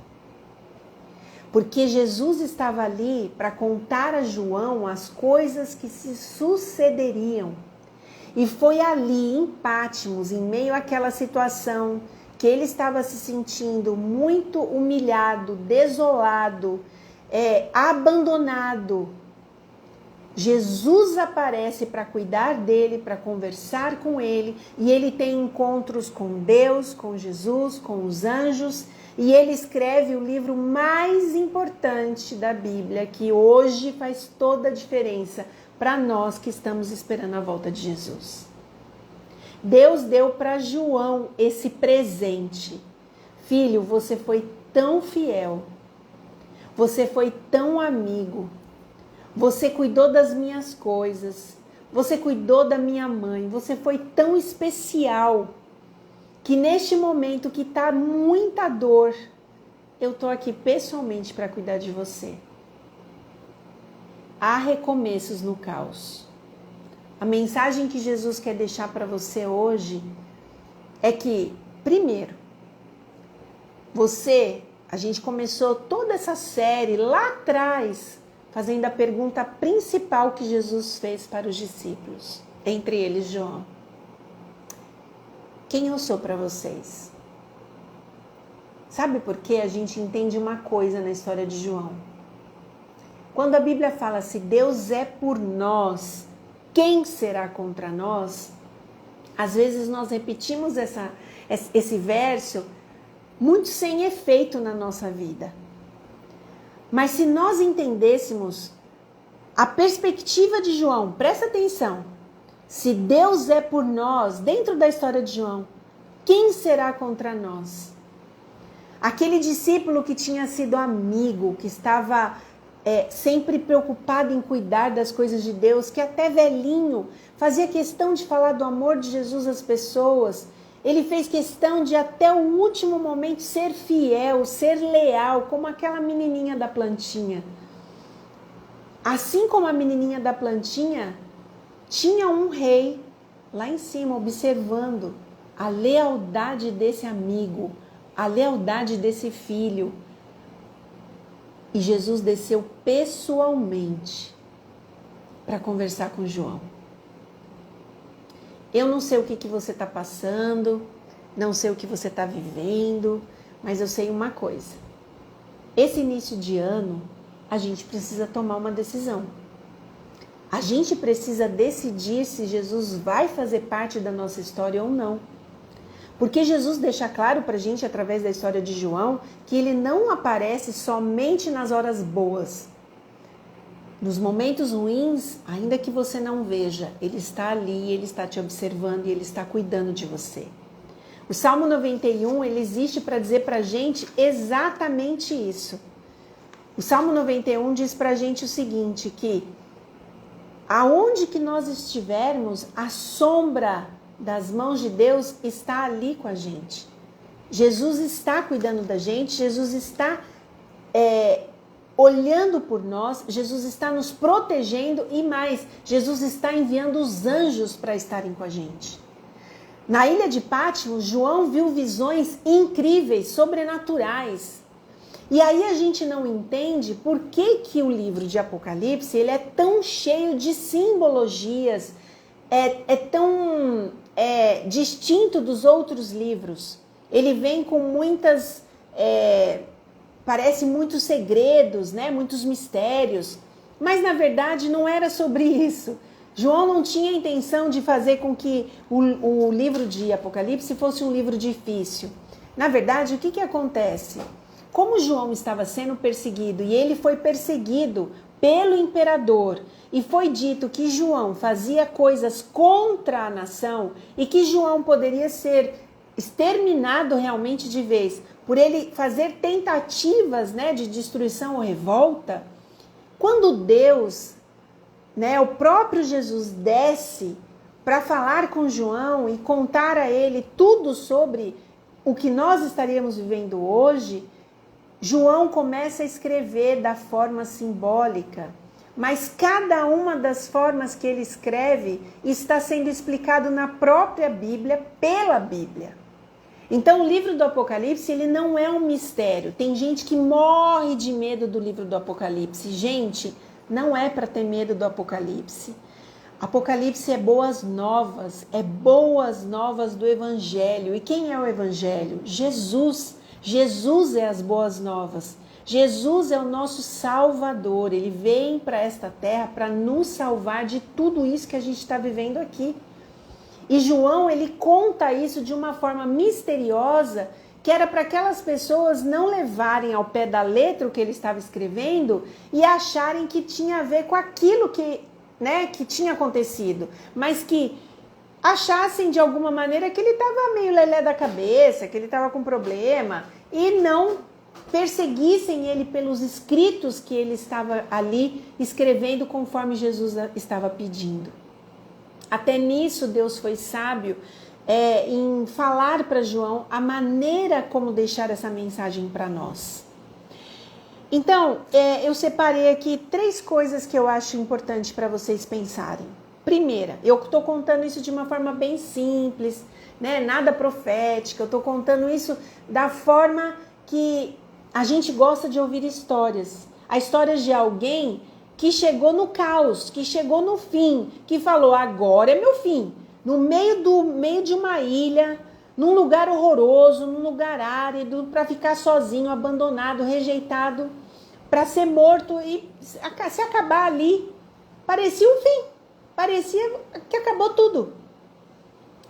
Porque Jesus estava ali para contar a João as coisas que se sucederiam. E foi ali, em Patmos, em meio àquela situação que ele estava se sentindo muito humilhado, desolado, abandonado. Jesus aparece para cuidar dele, para conversar com ele, e ele tem encontros com Deus, com Jesus, com os anjos, e ele escreve o livro mais importante da Bíblia, que hoje faz toda a diferença para nós que estamos esperando a volta de Jesus. Deus deu para João esse presente. Filho, você foi tão fiel, você foi tão amigo, você cuidou das minhas coisas, você cuidou da minha mãe, você foi tão especial, que neste momento que está muita dor, eu estou aqui pessoalmente para cuidar de você. Há recomeços no caos. A mensagem que Jesus quer deixar para você hoje é que, primeiro, a gente começou toda essa série lá atrás, fazendo a pergunta principal que Jesus fez para os discípulos, entre eles João. Quem eu sou para vocês? Sabe por quê? A gente entende uma coisa na história de João. Quando a Bíblia fala, se Deus é por nós, quem será contra nós? Às vezes nós repetimos esse verso muito sem efeito na nossa vida. Mas se nós entendêssemos a perspectiva de João, presta atenção, se Deus é por nós, dentro da história de João, quem será contra nós? Aquele discípulo que tinha sido amigo, que estava sempre preocupado em cuidar das coisas de Deus, que até velhinho fazia questão de falar do amor de Jesus às pessoas. Ele fez questão de até o último momento ser fiel, ser leal, como aquela menininha da plantinha. Assim como a menininha da plantinha, tinha um rei lá em cima observando a lealdade desse amigo, a lealdade desse filho. E Jesus desceu pessoalmente para conversar com João. Eu não sei o que você está passando, não sei o que você está vivendo, mas eu sei uma coisa. Esse início de ano, a gente precisa tomar uma decisão. A gente precisa decidir se Jesus vai fazer parte da nossa história ou não. Porque Jesus deixa claro para a gente, através da história de João, que ele não aparece somente nas horas boas. Nos momentos ruins, ainda que você não veja, ele está ali, ele está te observando e ele está cuidando de você. O Salmo 91, ele existe para dizer para a gente exatamente isso. O Salmo 91 diz para a gente o seguinte, que aonde que nós estivermos, a sombra das mãos de Deus está ali com a gente. Jesus está cuidando da gente, Jesus está olhando por nós, Jesus está nos protegendo e mais, Jesus está enviando os anjos para estarem com a gente. Na ilha de Patmos, João viu visões incríveis, sobrenaturais. E aí a gente não entende por que o livro de Apocalipse ele é tão cheio de simbologias, é tão distinto dos outros livros. Ele vem com muitas, parece muitos segredos, né? Muitos mistérios, mas na verdade não era sobre isso. João não tinha a intenção de fazer com que o livro de Apocalipse fosse um livro difícil. Na verdade, o que acontece? Como João estava sendo perseguido e ele foi perseguido pelo imperador e foi dito que João fazia coisas contra a nação e que João poderia ser exterminado realmente de vez por ele fazer tentativas, né, de destruição ou revolta, quando Deus, né, o próprio Jesus desce para falar com João e contar a ele tudo sobre o que nós estaríamos vivendo hoje, João começa a escrever da forma simbólica, mas cada uma das formas que ele escreve está sendo explicado na própria Bíblia, pela Bíblia. Então o livro do Apocalipse, ele não é um mistério. Tem gente que morre de medo do livro do Apocalipse. Gente, não é para ter medo do Apocalipse. Apocalipse é boas novas do Evangelho. E quem é o Evangelho? Jesus. Jesus é as boas novas. Jesus é o nosso Salvador. Ele vem para esta terra para nos salvar de tudo isso que a gente está vivendo aqui. E João, ele conta isso de uma forma misteriosa, que era para aquelas pessoas não levarem ao pé da letra o que ele estava escrevendo e acharem que tinha a ver com aquilo que, né, que tinha acontecido, mas que achassem de alguma maneira que ele estava meio lelé da cabeça, que ele estava com problema, e não perseguissem ele pelos escritos que ele estava ali escrevendo conforme Jesus estava pedindo. Até nisso Deus foi sábio em falar para João a maneira como deixar essa mensagem para nós. Então, eu separei aqui 3 coisas que eu acho importante para vocês pensarem. Primeira, eu estou contando isso de uma forma bem simples, né? Nada profética, eu estou contando isso da forma que a gente gosta de ouvir histórias. A história de alguém que chegou no caos, que chegou no fim, que falou, agora é meu fim. No meio de uma ilha, num lugar horroroso, num lugar árido, para ficar sozinho, abandonado, rejeitado, para ser morto e se acabar ali. Parecia um fim, parecia que acabou tudo.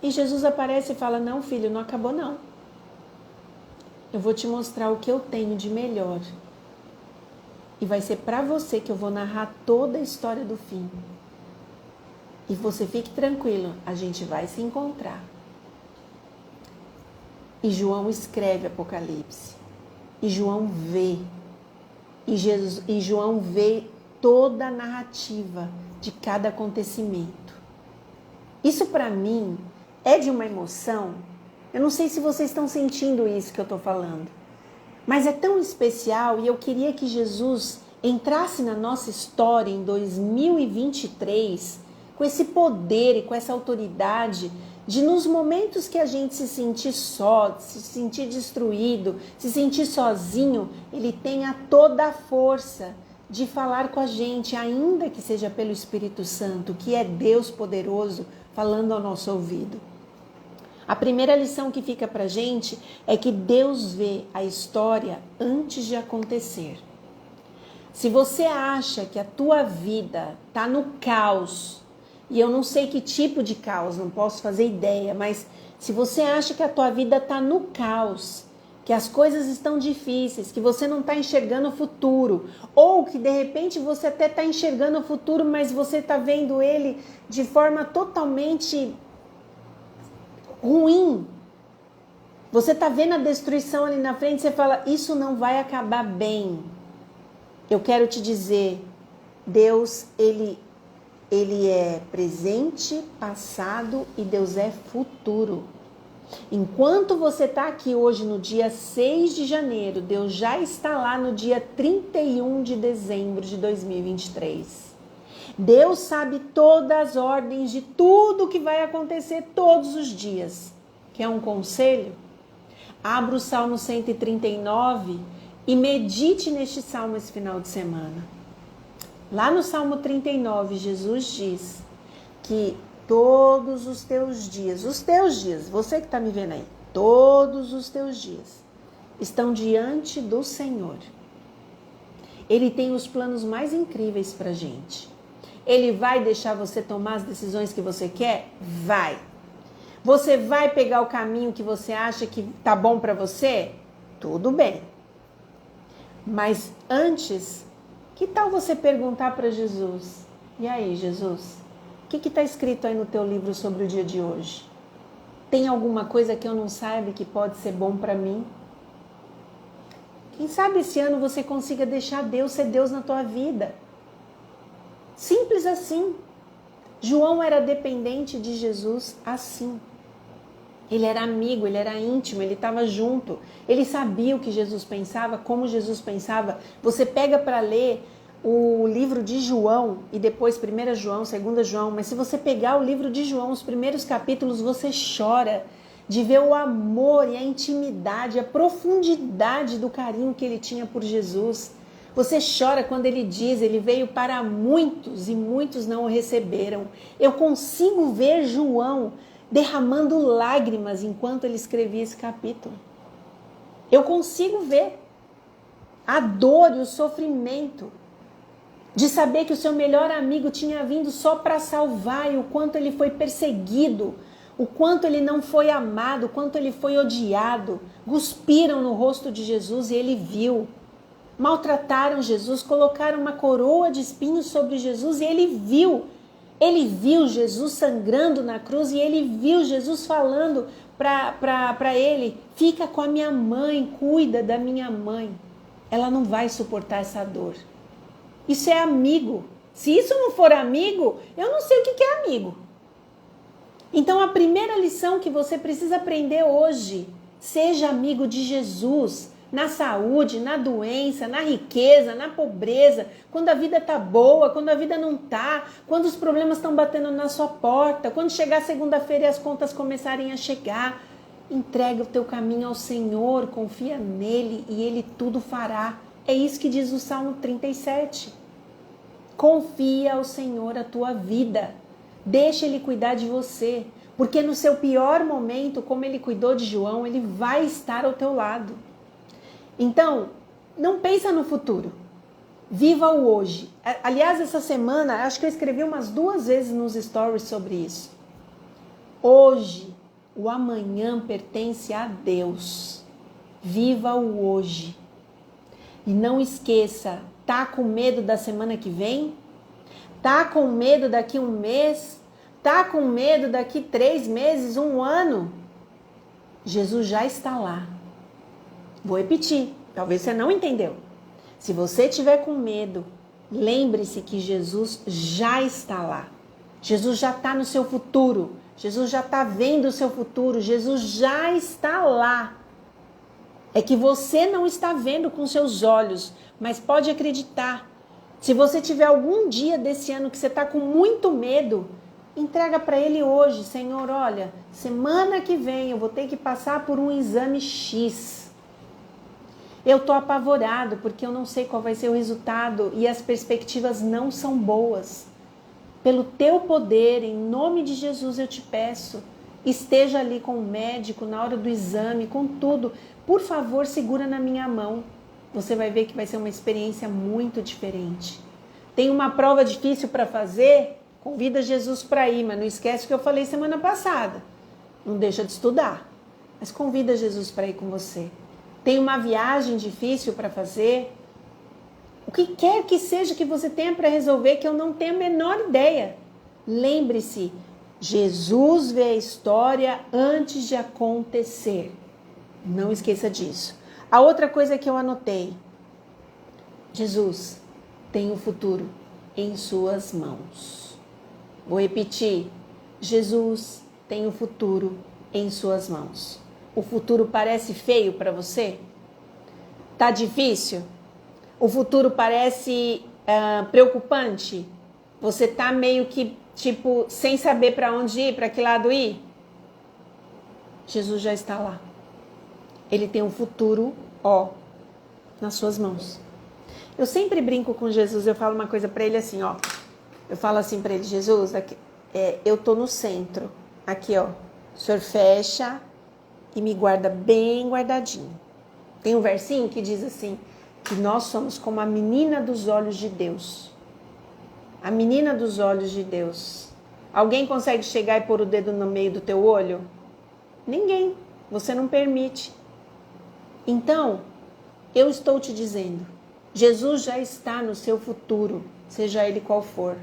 E Jesus aparece e fala, não filho, não acabou não. Eu vou te mostrar o que eu tenho de melhor. E vai ser para você que eu vou narrar toda a história do fim. E você fique tranquilo, a gente vai se encontrar. E João escreve Apocalipse. E João vê. E João vê toda a narrativa de cada acontecimento. Isso para mim é de uma emoção. Eu não sei se vocês estão sentindo isso que eu estou falando. Mas é tão especial e eu queria que Jesus entrasse na nossa história em 2023 com esse poder e com essa autoridade de nos momentos que a gente se sentir só, se sentir destruído, se sentir sozinho, ele tenha toda a força de falar com a gente, ainda que seja pelo Espírito Santo, que é Deus poderoso falando ao nosso ouvido. A primeira lição que fica pra gente é que Deus vê a história antes de acontecer. Se você acha que a tua vida tá no caos, e eu não sei que tipo de caos, não posso fazer ideia, mas se você acha que a tua vida tá no caos, que as coisas estão difíceis, que você não está enxergando o futuro, ou que de repente você até está enxergando o futuro, mas você está vendo ele de forma totalmente ruim. Você está vendo a destruição ali na frente, você fala, isso não vai acabar bem. Eu quero te dizer, Deus, ele é presente, passado e Deus é futuro. Enquanto você está aqui hoje no dia 6 de janeiro, Deus já está lá no dia 31 de dezembro de 2023. Deus sabe todas as ordens de tudo que vai acontecer todos os dias. Quer um conselho? Abra o Salmo 139 e medite neste salmo esse final de semana. Lá no Salmo 39, Jesus diz que todos os teus dias, você que está me vendo aí, todos os teus dias estão diante do Senhor. Ele tem os planos mais incríveis para a gente. Ele vai deixar você tomar as decisões que você quer? Vai. Você vai pegar o caminho que você acha que tá bom para você? Tudo bem. Mas antes, que tal você perguntar para Jesus? E aí, Jesus, o que está escrito aí no teu livro sobre o dia de hoje? Tem alguma coisa que eu não saiba que pode ser bom para mim? Quem sabe esse ano você consiga deixar Deus ser Deus na tua vida. Simples assim. João era dependente de Jesus assim. Ele era amigo, ele era íntimo, ele estava junto. Ele sabia o que Jesus pensava, como Jesus pensava. Você pega para ler o livro de João e depois 1 João, 2 João, mas se você pegar o livro de João, os primeiros capítulos, você chora de ver o amor e a intimidade, a profundidade do carinho que ele tinha por Jesus. Você chora quando ele diz, ele veio para muitos e muitos não o receberam. Eu consigo ver João derramando lágrimas enquanto ele escrevia esse capítulo. Eu consigo ver a dor e o sofrimento de saber que o seu melhor amigo tinha vindo só para salvar e o quanto ele foi perseguido, o quanto ele não foi amado, o quanto ele foi odiado. Cuspiram no rosto de Jesus e ele viu. Maltrataram Jesus, colocaram uma coroa de espinhos sobre Jesus e ele viu. Ele viu Jesus sangrando na cruz e ele viu Jesus falando para ele, fica com a minha mãe, cuida da minha mãe. Ela não vai suportar essa dor. Isso é amigo. Se isso não for amigo, eu não sei o que é amigo. Então a primeira lição que você precisa aprender hoje, seja amigo de Jesus. Na saúde, na doença, na riqueza, na pobreza, quando a vida tá boa, quando a vida não tá, quando os problemas estão batendo na sua porta, quando chegar segunda-feira e as contas começarem a chegar, entrega o teu caminho ao Senhor, confia nele e ele tudo fará. É isso que diz o Salmo 37. Confia ao Senhor a tua vida, deixa ele cuidar de você, porque no seu pior momento, como ele cuidou de João, ele vai estar ao teu lado. Então, não pensa no futuro. Viva o hoje. Aliás, essa semana, acho que eu escrevi umas 2 vezes nos stories sobre isso. Hoje, o amanhã pertence a Deus. Viva o hoje. E não esqueça, tá com medo da semana que vem? Tá com medo daqui 1 mês? Tá com medo daqui 3 meses, 1 ano? Jesus já está lá. Vou repetir, talvez você não entendeu. Se você tiver com medo, lembre-se que Jesus já está lá. Jesus já está no seu futuro. Jesus já está vendo o seu futuro. Jesus já está lá. É que você não está vendo com seus olhos, mas pode acreditar. Se você tiver algum dia desse ano que você está com muito medo, entrega para ele hoje. Senhor, olha, semana que vem eu vou ter que passar por um exame X. Eu estou apavorado porque eu não sei qual vai ser o resultado e as perspectivas não são boas. Pelo teu poder, em nome de Jesus, eu te peço, esteja ali com o médico na hora do exame, com tudo. Por favor, segura na minha mão. Você vai ver que vai ser uma experiência muito diferente. Tem uma prova difícil para fazer? Convida Jesus para ir, mas não esquece o que eu falei semana passada. Não deixa de estudar, mas convida Jesus para ir com você. Tem uma viagem difícil para fazer? O que quer que seja que você tenha para resolver, que eu não tenho a menor ideia. Lembre-se, Jesus vê a história antes de acontecer. Não esqueça disso. A outra coisa que eu anotei. Jesus tem o futuro em suas mãos. Vou repetir. Jesus tem o futuro em suas mãos. O futuro parece feio para você? Tá difícil? O futuro parece preocupante? Você tá meio que, sem saber para onde ir, para que lado ir? Jesus já está lá. Ele tem um futuro, nas suas mãos. Eu sempre brinco com Jesus, eu falo uma coisa para ele assim, Eu falo assim para ele, Jesus, aqui, eu tô no centro. Aqui, o senhor fecha e me guarda bem guardadinho. Tem um versinho que diz assim, que nós somos como a menina dos olhos de Deus. A menina dos olhos de Deus. Alguém consegue chegar e pôr o dedo no meio do teu olho? Ninguém. Você não permite. Então, eu estou te dizendo, Jesus já está no seu futuro, seja ele qual for.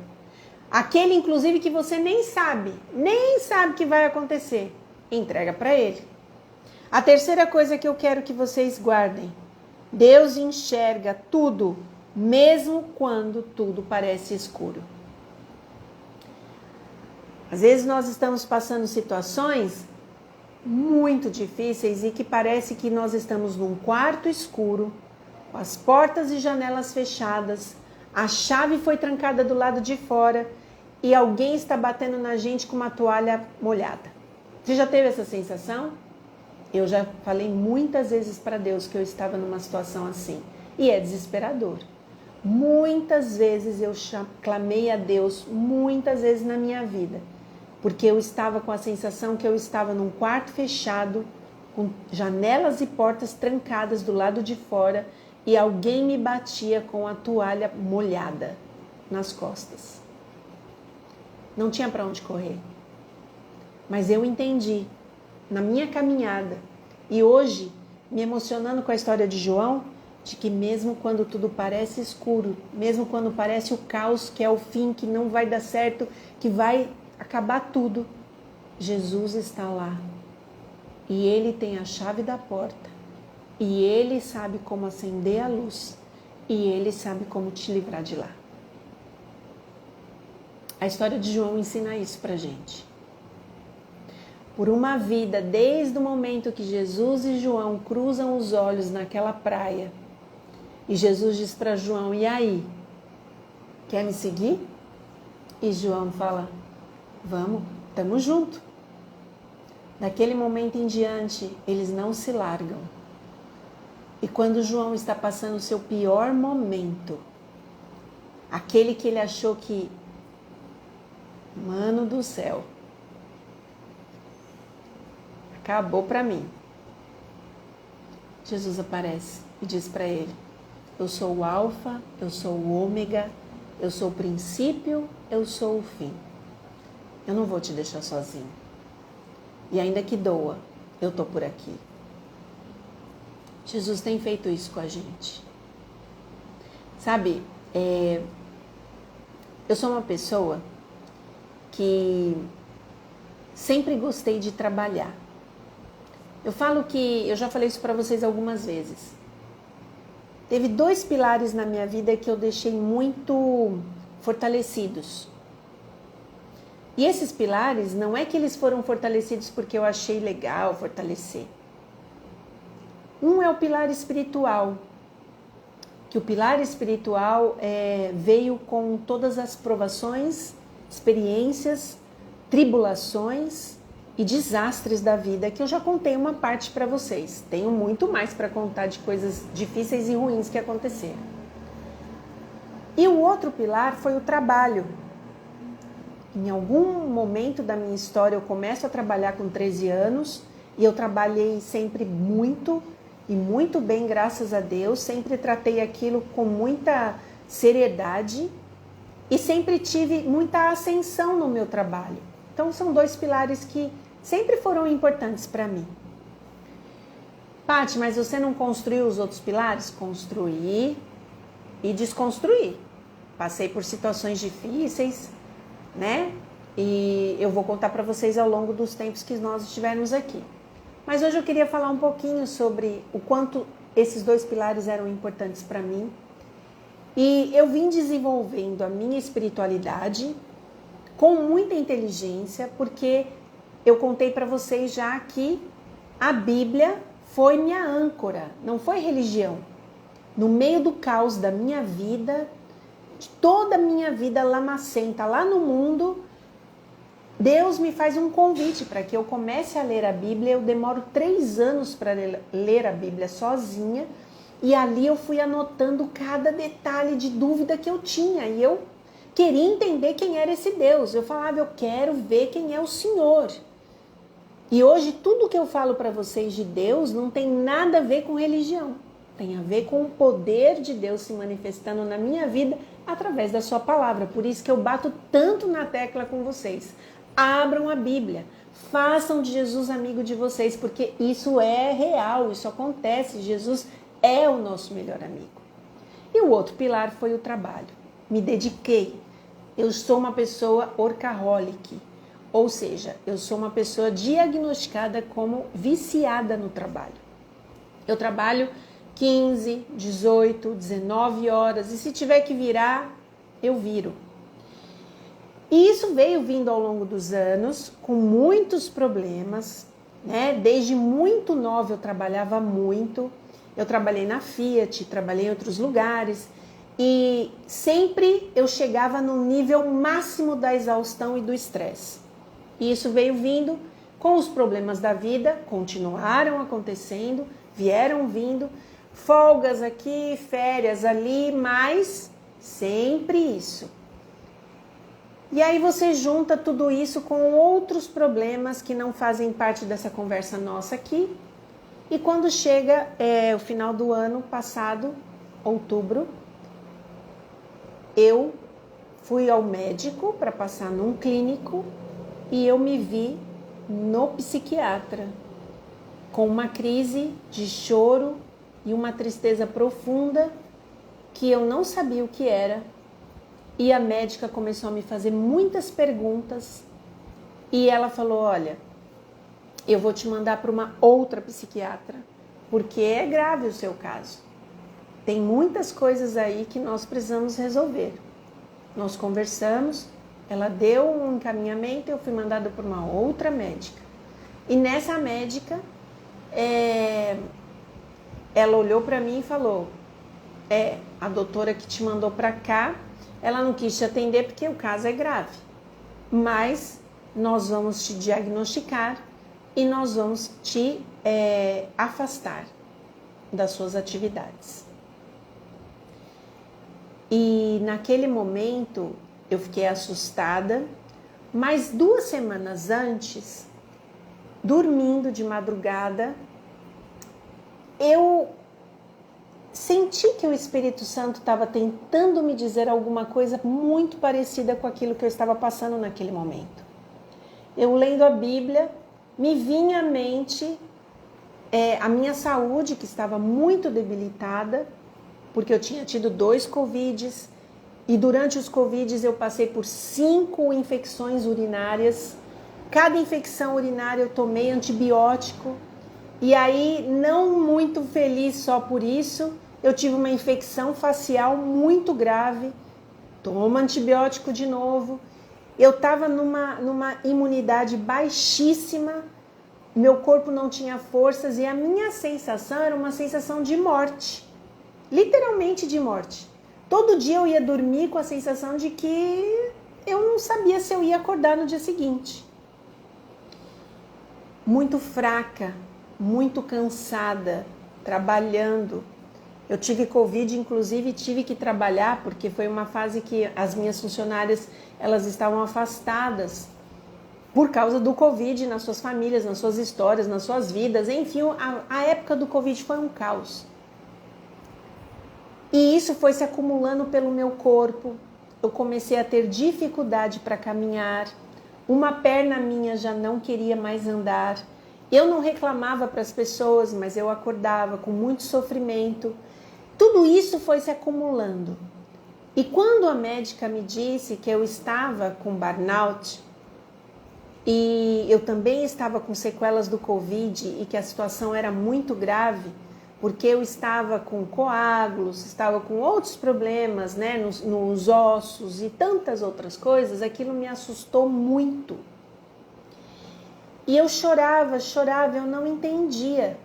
Aquele, inclusive, que você nem sabe que vai acontecer. Entrega para ele. A terceira coisa que eu quero que vocês guardem. Deus enxerga tudo, mesmo quando tudo parece escuro. Às vezes nós estamos passando situações muito difíceis e que parece que nós estamos num quarto escuro, com as portas e janelas fechadas, a chave foi trancada do lado de fora e alguém está batendo na gente com uma toalha molhada. Você já teve essa sensação? Eu já falei muitas vezes para Deus que eu estava numa situação assim. E é desesperador. Muitas vezes eu clamei a Deus, muitas vezes na minha vida. Porque eu estava com a sensação que eu estava num quarto fechado, com janelas e portas trancadas do lado de fora, e alguém me batia com a toalha molhada nas costas. Não tinha para onde correr. Mas eu entendi, na minha caminhada, e hoje, me emocionando com a história de João, de que mesmo quando tudo parece escuro, mesmo quando parece o caos, que é o fim, que não vai dar certo, que vai acabar tudo, Jesus está lá. E Ele tem a chave da porta. E Ele sabe como acender a luz. E Ele sabe como te livrar de lá. A história de João ensina isso pra gente. Por uma vida, desde o momento que Jesus e João cruzam os olhos naquela praia, e Jesus diz para João, e aí? Quer me seguir? E João fala, vamos, estamos juntos. Daquele momento em diante, eles não se largam. E quando João está passando o seu pior momento, aquele que ele achou que, mano do céu, acabou para mim. Jesus aparece e diz para ele, eu sou o alfa, eu sou o ômega, eu sou o princípio, eu sou o fim. Eu não vou te deixar sozinho. E ainda que doa, eu tô por aqui. Jesus tem feito isso com a gente. Sabe, eu sou uma pessoa que sempre gostei de trabalhar. Eu falo que, eu já falei isso para vocês algumas vezes. Teve 2 pilares na minha vida que eu deixei muito fortalecidos. E esses pilares, não é que eles foram fortalecidos porque eu achei legal fortalecer. Um é o pilar espiritual. Que o pilar espiritual veio com todas as provações, experiências, tribulações e desastres da vida, que eu já contei uma parte para vocês. Tenho muito mais para contar de coisas difíceis e ruins que aconteceram. E o outro pilar foi o trabalho. Em algum momento da minha história, eu começo a trabalhar com 13 anos e eu trabalhei sempre muito e muito bem, graças a Deus. Sempre tratei aquilo com muita seriedade e sempre tive muita ascensão no meu trabalho. Então, são 2 pilares que sempre foram importantes para mim. Paty, mas você não construiu os outros pilares? Construí e desconstruí. Passei por situações difíceis, né? E eu vou contar para vocês ao longo dos tempos que nós estivermos aqui. Mas hoje eu queria falar um pouquinho sobre o quanto esses 2 pilares eram importantes para mim. E eu vim desenvolvendo a minha espiritualidade com muita inteligência, porque eu contei para vocês já que a Bíblia foi minha âncora, não foi religião. No meio do caos da minha vida, de toda a minha vida lamacenta lá no mundo, Deus me faz um convite para que eu comece a ler a Bíblia. Eu demoro 3 anos para ler a Bíblia sozinha, e ali eu fui anotando cada detalhe de dúvida que eu tinha, e eu queria entender quem era esse Deus. Eu falava, eu quero ver quem é o Senhor. E hoje tudo que eu falo para vocês de Deus não tem nada a ver com religião. Tem a ver com o poder de Deus se manifestando na minha vida através da sua palavra. Por isso que eu bato tanto na tecla com vocês. Abram a Bíblia. Façam de Jesus amigo de vocês, porque isso é real, isso acontece. Jesus é o nosso melhor amigo. E o outro pilar foi o trabalho. Me dediquei. Eu sou uma pessoa workaholic, ou seja, eu sou uma pessoa diagnosticada como viciada no trabalho. Eu trabalho 15, 18, 19 horas e se tiver que virar, eu viro. E isso veio vindo ao longo dos anos, com muitos problemas, né? Desde muito nova eu trabalhava muito. Eu trabalhei na Fiat, trabalhei em outros lugares e sempre eu chegava no nível máximo da exaustão e do estresse. E isso veio vindo com os problemas da vida, continuaram acontecendo, vieram vindo, folgas aqui, férias ali, mas sempre isso. E aí você junta tudo isso com outros problemas que não fazem parte dessa conversa nossa aqui. E quando chega o final do ano passado, outubro, eu fui ao médico para passar num clínico e eu me vi no psiquiatra, com uma crise de choro e uma tristeza profunda que eu não sabia o que era. E a médica começou a me fazer muitas perguntas e ela falou, olha, eu vou te mandar para uma outra psiquiatra, porque é grave o seu caso. Tem muitas coisas aí que nós precisamos resolver. Nós conversamos, ela deu um encaminhamento, eu fui mandada por uma outra médica. E nessa médica, ela olhou para mim e falou, a doutora que te mandou para cá, ela não quis te atender porque o caso é grave. Mas nós vamos te diagnosticar e nós vamos te afastar das suas atividades. E naquele momento eu fiquei assustada, mas 2 semanas antes, dormindo de madrugada, eu senti que o Espírito Santo estava tentando me dizer alguma coisa muito parecida com aquilo que eu estava passando naquele momento. Eu lendo a Bíblia, me vinha à mente a minha saúde, que estava muito debilitada, porque eu tinha tido 2 Covids, e durante os Covids eu passei por 5 infecções urinárias. Cada infecção urinária eu tomei antibiótico, e aí, não muito feliz só por isso, eu tive uma infecção facial muito grave, toma antibiótico de novo. Eu estava numa imunidade baixíssima, meu corpo não tinha forças e a minha sensação era uma sensação de morte, literalmente de morte. Todo dia eu ia dormir com a sensação de que eu não sabia se eu ia acordar no dia seguinte. Muito fraca, muito cansada, trabalhando. Eu tive Covid, inclusive tive que trabalhar, porque foi uma fase que as minhas funcionárias, elas estavam afastadas por causa do Covid nas suas famílias, nas suas histórias, nas suas vidas. Enfim, a época do Covid foi um caos. E isso foi se acumulando pelo meu corpo. Eu comecei a ter dificuldade para caminhar. Uma perna minha já não queria mais andar. Eu não reclamava para as pessoas, mas eu acordava com muito sofrimento. Tudo isso foi se acumulando. E quando a médica me disse que eu estava com burnout e eu também estava com sequelas do Covid e que a situação era muito grave, porque eu estava com coágulos, estava com outros problemas, né, nos ossos e tantas outras coisas, aquilo me assustou muito. E eu chorava, eu não entendia.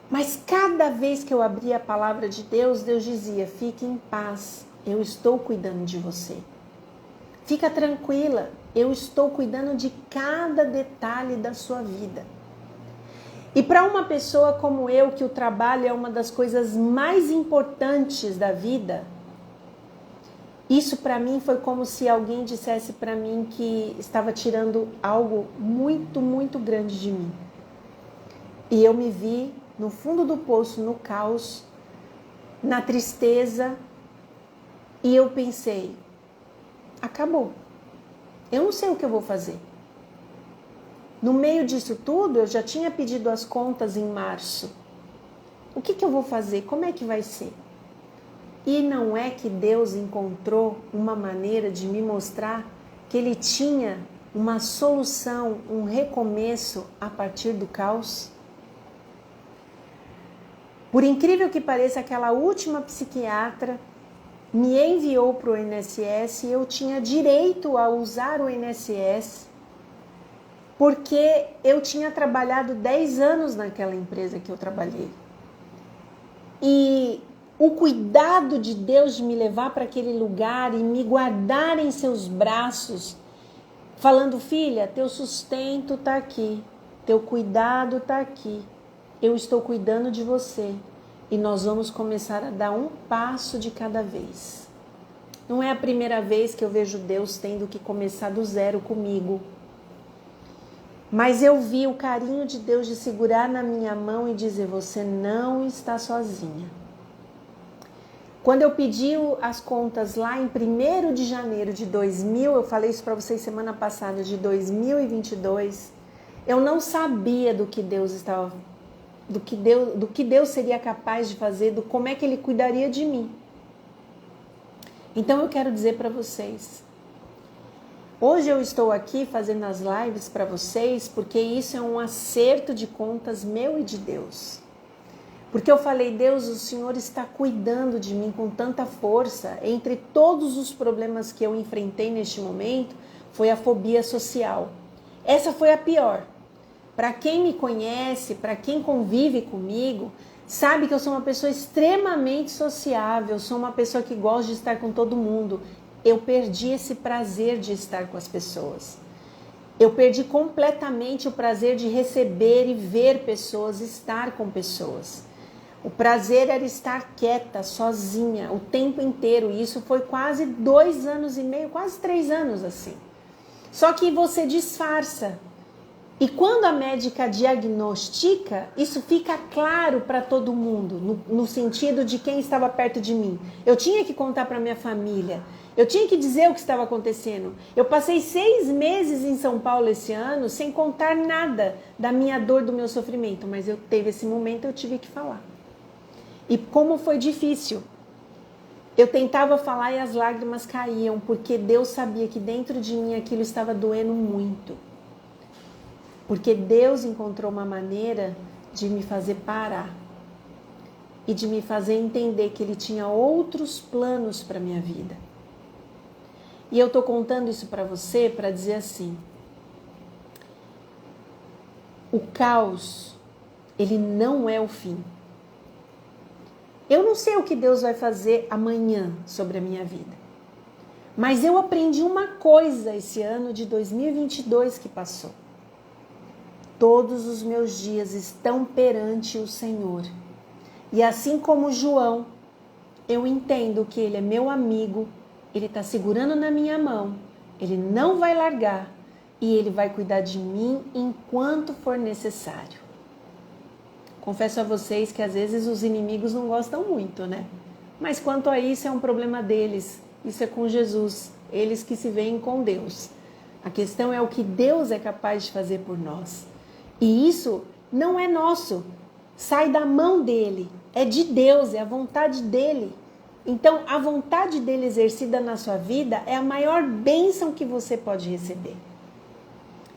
Mas cada vez que eu abria a palavra de Deus, Deus dizia, fique em paz, eu estou cuidando de você. Fica tranquila, eu estou cuidando de cada detalhe da sua vida. E para uma pessoa como eu, que o trabalho é uma das coisas mais importantes da vida, isso para mim foi como se alguém dissesse para mim que estava tirando algo muito, muito grande de mim. E eu me vi no fundo do poço, no caos, na tristeza, E eu pensei, acabou. Eu não sei o que eu vou fazer. No meio disso tudo, eu já tinha pedido as contas em março. O que eu vou fazer? Como é que vai ser? E não é que Deus encontrou uma maneira de me mostrar que Ele tinha uma solução, um recomeço a partir do caos? Por incrível que pareça, aquela última psiquiatra me enviou para o INSS e eu tinha direito a usar o INSS porque eu tinha trabalhado 10 anos naquela empresa que eu trabalhei. E o cuidado de Deus de me levar para aquele lugar e me guardar em seus braços, falando, filha, teu sustento está aqui, teu cuidado está aqui, eu estou cuidando de você e nós vamos começar a dar um passo de cada vez. Não é a primeira vez que eu vejo Deus tendo que começar do zero comigo, mas eu vi o carinho de Deus de segurar na minha mão e dizer, você não está sozinha. Quando eu pedi as contas lá em 1º de janeiro de 2000, eu falei isso para vocês semana passada, de 2022, eu não sabia do que Deus estava, do que Deus seria capaz de fazer, do como é que Ele cuidaria de mim. Então eu quero dizer para vocês, hoje eu estou aqui fazendo as lives para vocês porque isso é um acerto de contas meu e de Deus. Porque eu falei, Deus, o Senhor está cuidando de mim com tanta força. Entre todos os problemas que eu enfrentei neste momento, foi a fobia social. Essa foi a pior. Para quem me conhece, para quem convive comigo, sabe que eu sou uma pessoa extremamente sociável, sou uma pessoa que gosta de estar com todo mundo. Eu perdi esse prazer de estar com as pessoas. Eu perdi completamente o prazer de receber e ver pessoas, estar com pessoas. O prazer era estar quieta, sozinha, o tempo inteiro. E isso foi quase 2 anos e meio, quase 3 anos assim. Só que você disfarça. E quando a médica diagnostica, isso fica claro para todo mundo, no sentido de quem estava perto de mim. Eu tinha que contar para minha família. Eu tinha que dizer o que estava acontecendo. Eu passei 6 meses em São Paulo esse ano sem contar nada da minha dor, do meu sofrimento. Mas eu teve esse momento, eu tive que falar. E como foi difícil. Eu tentava falar e as lágrimas caíam, porque Deus sabia que dentro de mim aquilo estava doendo muito. Porque Deus encontrou uma maneira de me fazer parar. E de me fazer entender que Ele tinha outros planos para a minha vida. E eu estou contando isso para você para dizer assim, o caos, ele não é o fim. Eu não sei o que Deus vai fazer amanhã sobre a minha vida. Mas eu aprendi uma coisa esse ano de 2022 que passou. Todos os meus dias estão perante o Senhor. E assim como João, eu entendo que Ele é meu amigo, Ele está segurando na minha mão, Ele não vai largar e Ele vai cuidar de mim enquanto for necessário. Confesso a vocês que às vezes os inimigos não gostam muito, né? Mas quanto a isso é um problema deles, isso é com Jesus, eles que se veem com Deus. A questão é o que Deus é capaz de fazer por nós. E isso não é nosso, sai da mão dele, é de Deus, é a vontade dele. Então, a vontade dele exercida na sua vida é a maior bênção que você pode receber.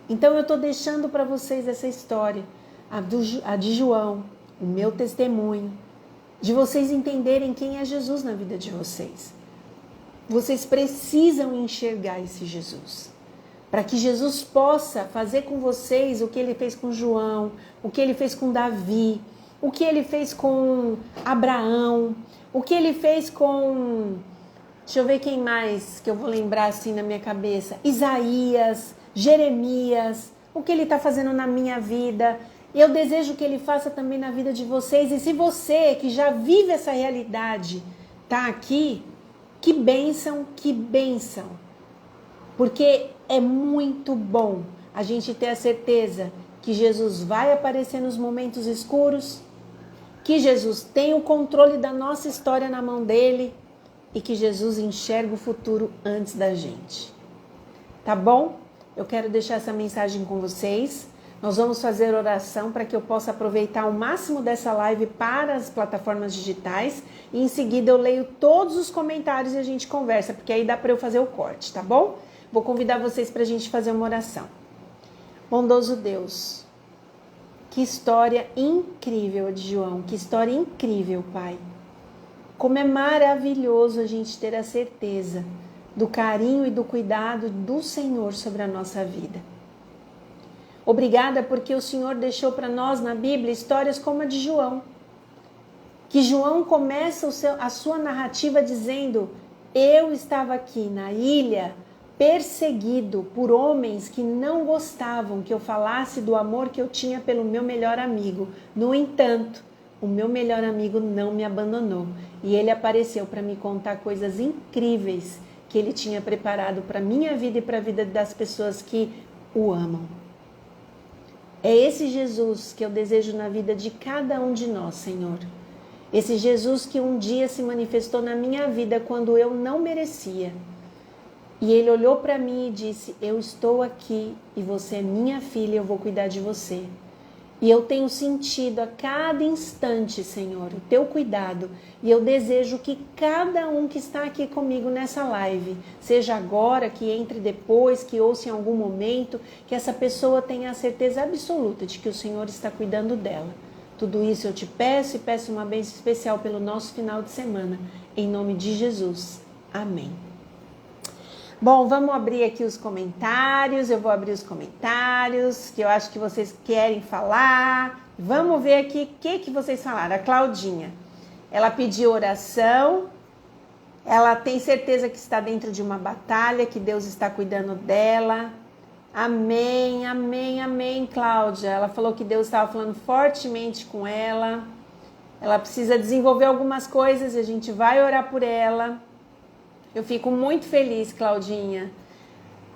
Então, eu estou deixando para vocês essa história, a de João, o meu testemunho, de vocês entenderem quem é Jesus na vida de vocês. Vocês precisam enxergar esse Jesus, para que Jesus possa fazer com vocês o que Ele fez com João, o que Ele fez com Davi, o que Ele fez com Abraão, o que Ele fez com... Deixa eu ver quem mais que eu vou lembrar assim na minha cabeça. Isaías, Jeremias, o que Ele está fazendo na minha vida. Eu desejo que Ele faça também na vida de vocês. E se você que já vive essa realidade está aqui, que bênção, que bênção. Porque é muito bom a gente ter a certeza que Jesus vai aparecer nos momentos escuros, que Jesus tem o controle da nossa história na mão dele, e que Jesus enxerga o futuro antes da gente. Tá bom? Eu quero deixar essa mensagem com vocês. Nós vamos fazer oração para que eu possa aproveitar o máximo dessa live para as plataformas digitais e em seguida eu leio todos os comentários e a gente conversa, porque aí dá para eu fazer o corte, tá bom? Vou convidar vocês para a gente fazer uma oração. Bondoso Deus, que história incrível de João, que história incrível, Pai. Como é maravilhoso a gente ter a certeza do carinho e do cuidado do Senhor sobre a nossa vida. Obrigada porque o Senhor deixou para nós na Bíblia histórias como a de João. Que João começa a sua narrativa dizendo: eu estava aqui na ilha perseguido por homens que não gostavam que eu falasse do amor que eu tinha pelo meu melhor amigo. No entanto, o meu melhor amigo não me abandonou e ele apareceu para me contar coisas incríveis que ele tinha preparado para a minha vida e para a vida das pessoas que o amam. É esse Jesus que eu desejo na vida de cada um de nós, Senhor. Esse Jesus que um dia se manifestou na minha vida quando eu não merecia. E ele olhou para mim e disse: eu estou aqui e você é minha filha, eu vou cuidar de você. E eu tenho sentido a cada instante, Senhor, o teu cuidado. E eu desejo que cada um que está aqui comigo nessa live, seja agora, que entre depois, que ouça em algum momento, que essa pessoa tenha a certeza absoluta de que o Senhor está cuidando dela. Tudo isso eu te peço e peço uma bênção especial pelo nosso final de semana. Em nome de Jesus. Amém. Bom, vamos abrir aqui os comentários. Eu vou abrir os comentários, que eu acho que vocês querem falar. Vamos ver aqui o que vocês falaram. A Claudinha, ela pediu oração. Ela tem certeza que está dentro de uma batalha, que Deus está cuidando dela. Amém, amém, amém, Cláudia. Ela falou que Deus estava falando fortemente com ela. Ela precisa desenvolver algumas coisas e a gente vai orar por ela. Eu fico muito feliz, Claudinha.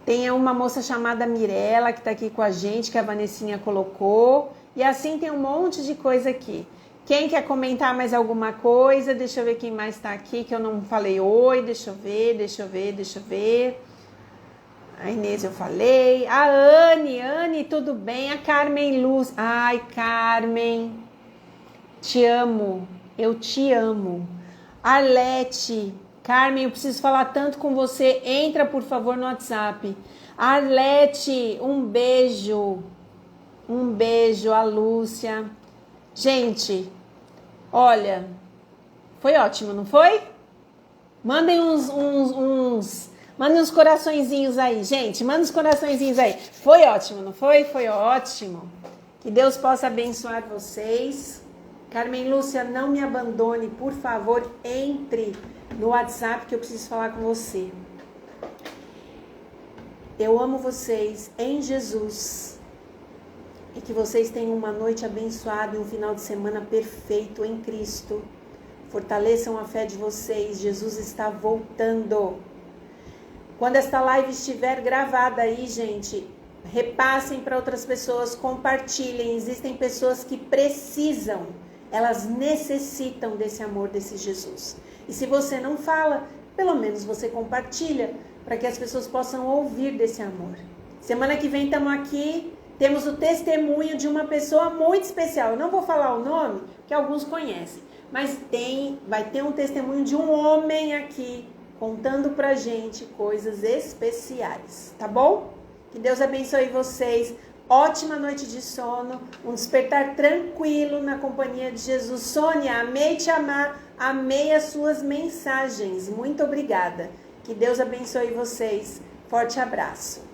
Tem uma moça chamada Mirella que está aqui com a gente, que a Vanessinha colocou. E assim tem um monte de coisa aqui. Quem quer comentar mais alguma coisa? Deixa eu ver quem mais está aqui, que eu não falei oi. Deixa eu ver. A Inês eu falei. A Anne, tudo bem? A Carmen Luz. Ai, Carmen, te amo. Eu te amo. Arlete. Carmen, eu preciso falar tanto com você. Entra, por favor, no WhatsApp. Arlete, um beijo. Um beijo, a Lúcia. Gente, olha, foi ótimo, não foi? Mandem mandem uns coraçõezinhos aí, gente. Manda uns coraçõezinhos aí. Foi ótimo, não foi? Foi ótimo. Que Deus possa abençoar vocês. Carmen Lúcia, não me abandone, por favor, entre no WhatsApp que eu preciso falar com você. Eu amo vocês em Jesus e que vocês tenham uma noite abençoada e um final de semana perfeito em Cristo. Fortaleçam a fé de vocês, Jesus está voltando. Quando esta live estiver gravada aí, gente, repassem para outras pessoas, compartilhem. Existem pessoas que precisam, elas necessitam desse amor, desse Jesus. E se você não fala, pelo menos você compartilha, para que as pessoas possam ouvir desse amor. Semana que vem estamos aqui, temos o testemunho de uma pessoa muito especial. Eu não vou falar o nome, que alguns conhecem, mas vai ter um testemunho de um homem aqui, contando pra gente coisas especiais, tá bom? Que Deus abençoe vocês. Ótima noite de sono, um despertar tranquilo na companhia de Jesus. Sônia, amei te amar, amei as suas mensagens. Muito obrigada. Que Deus abençoe vocês. Forte abraço.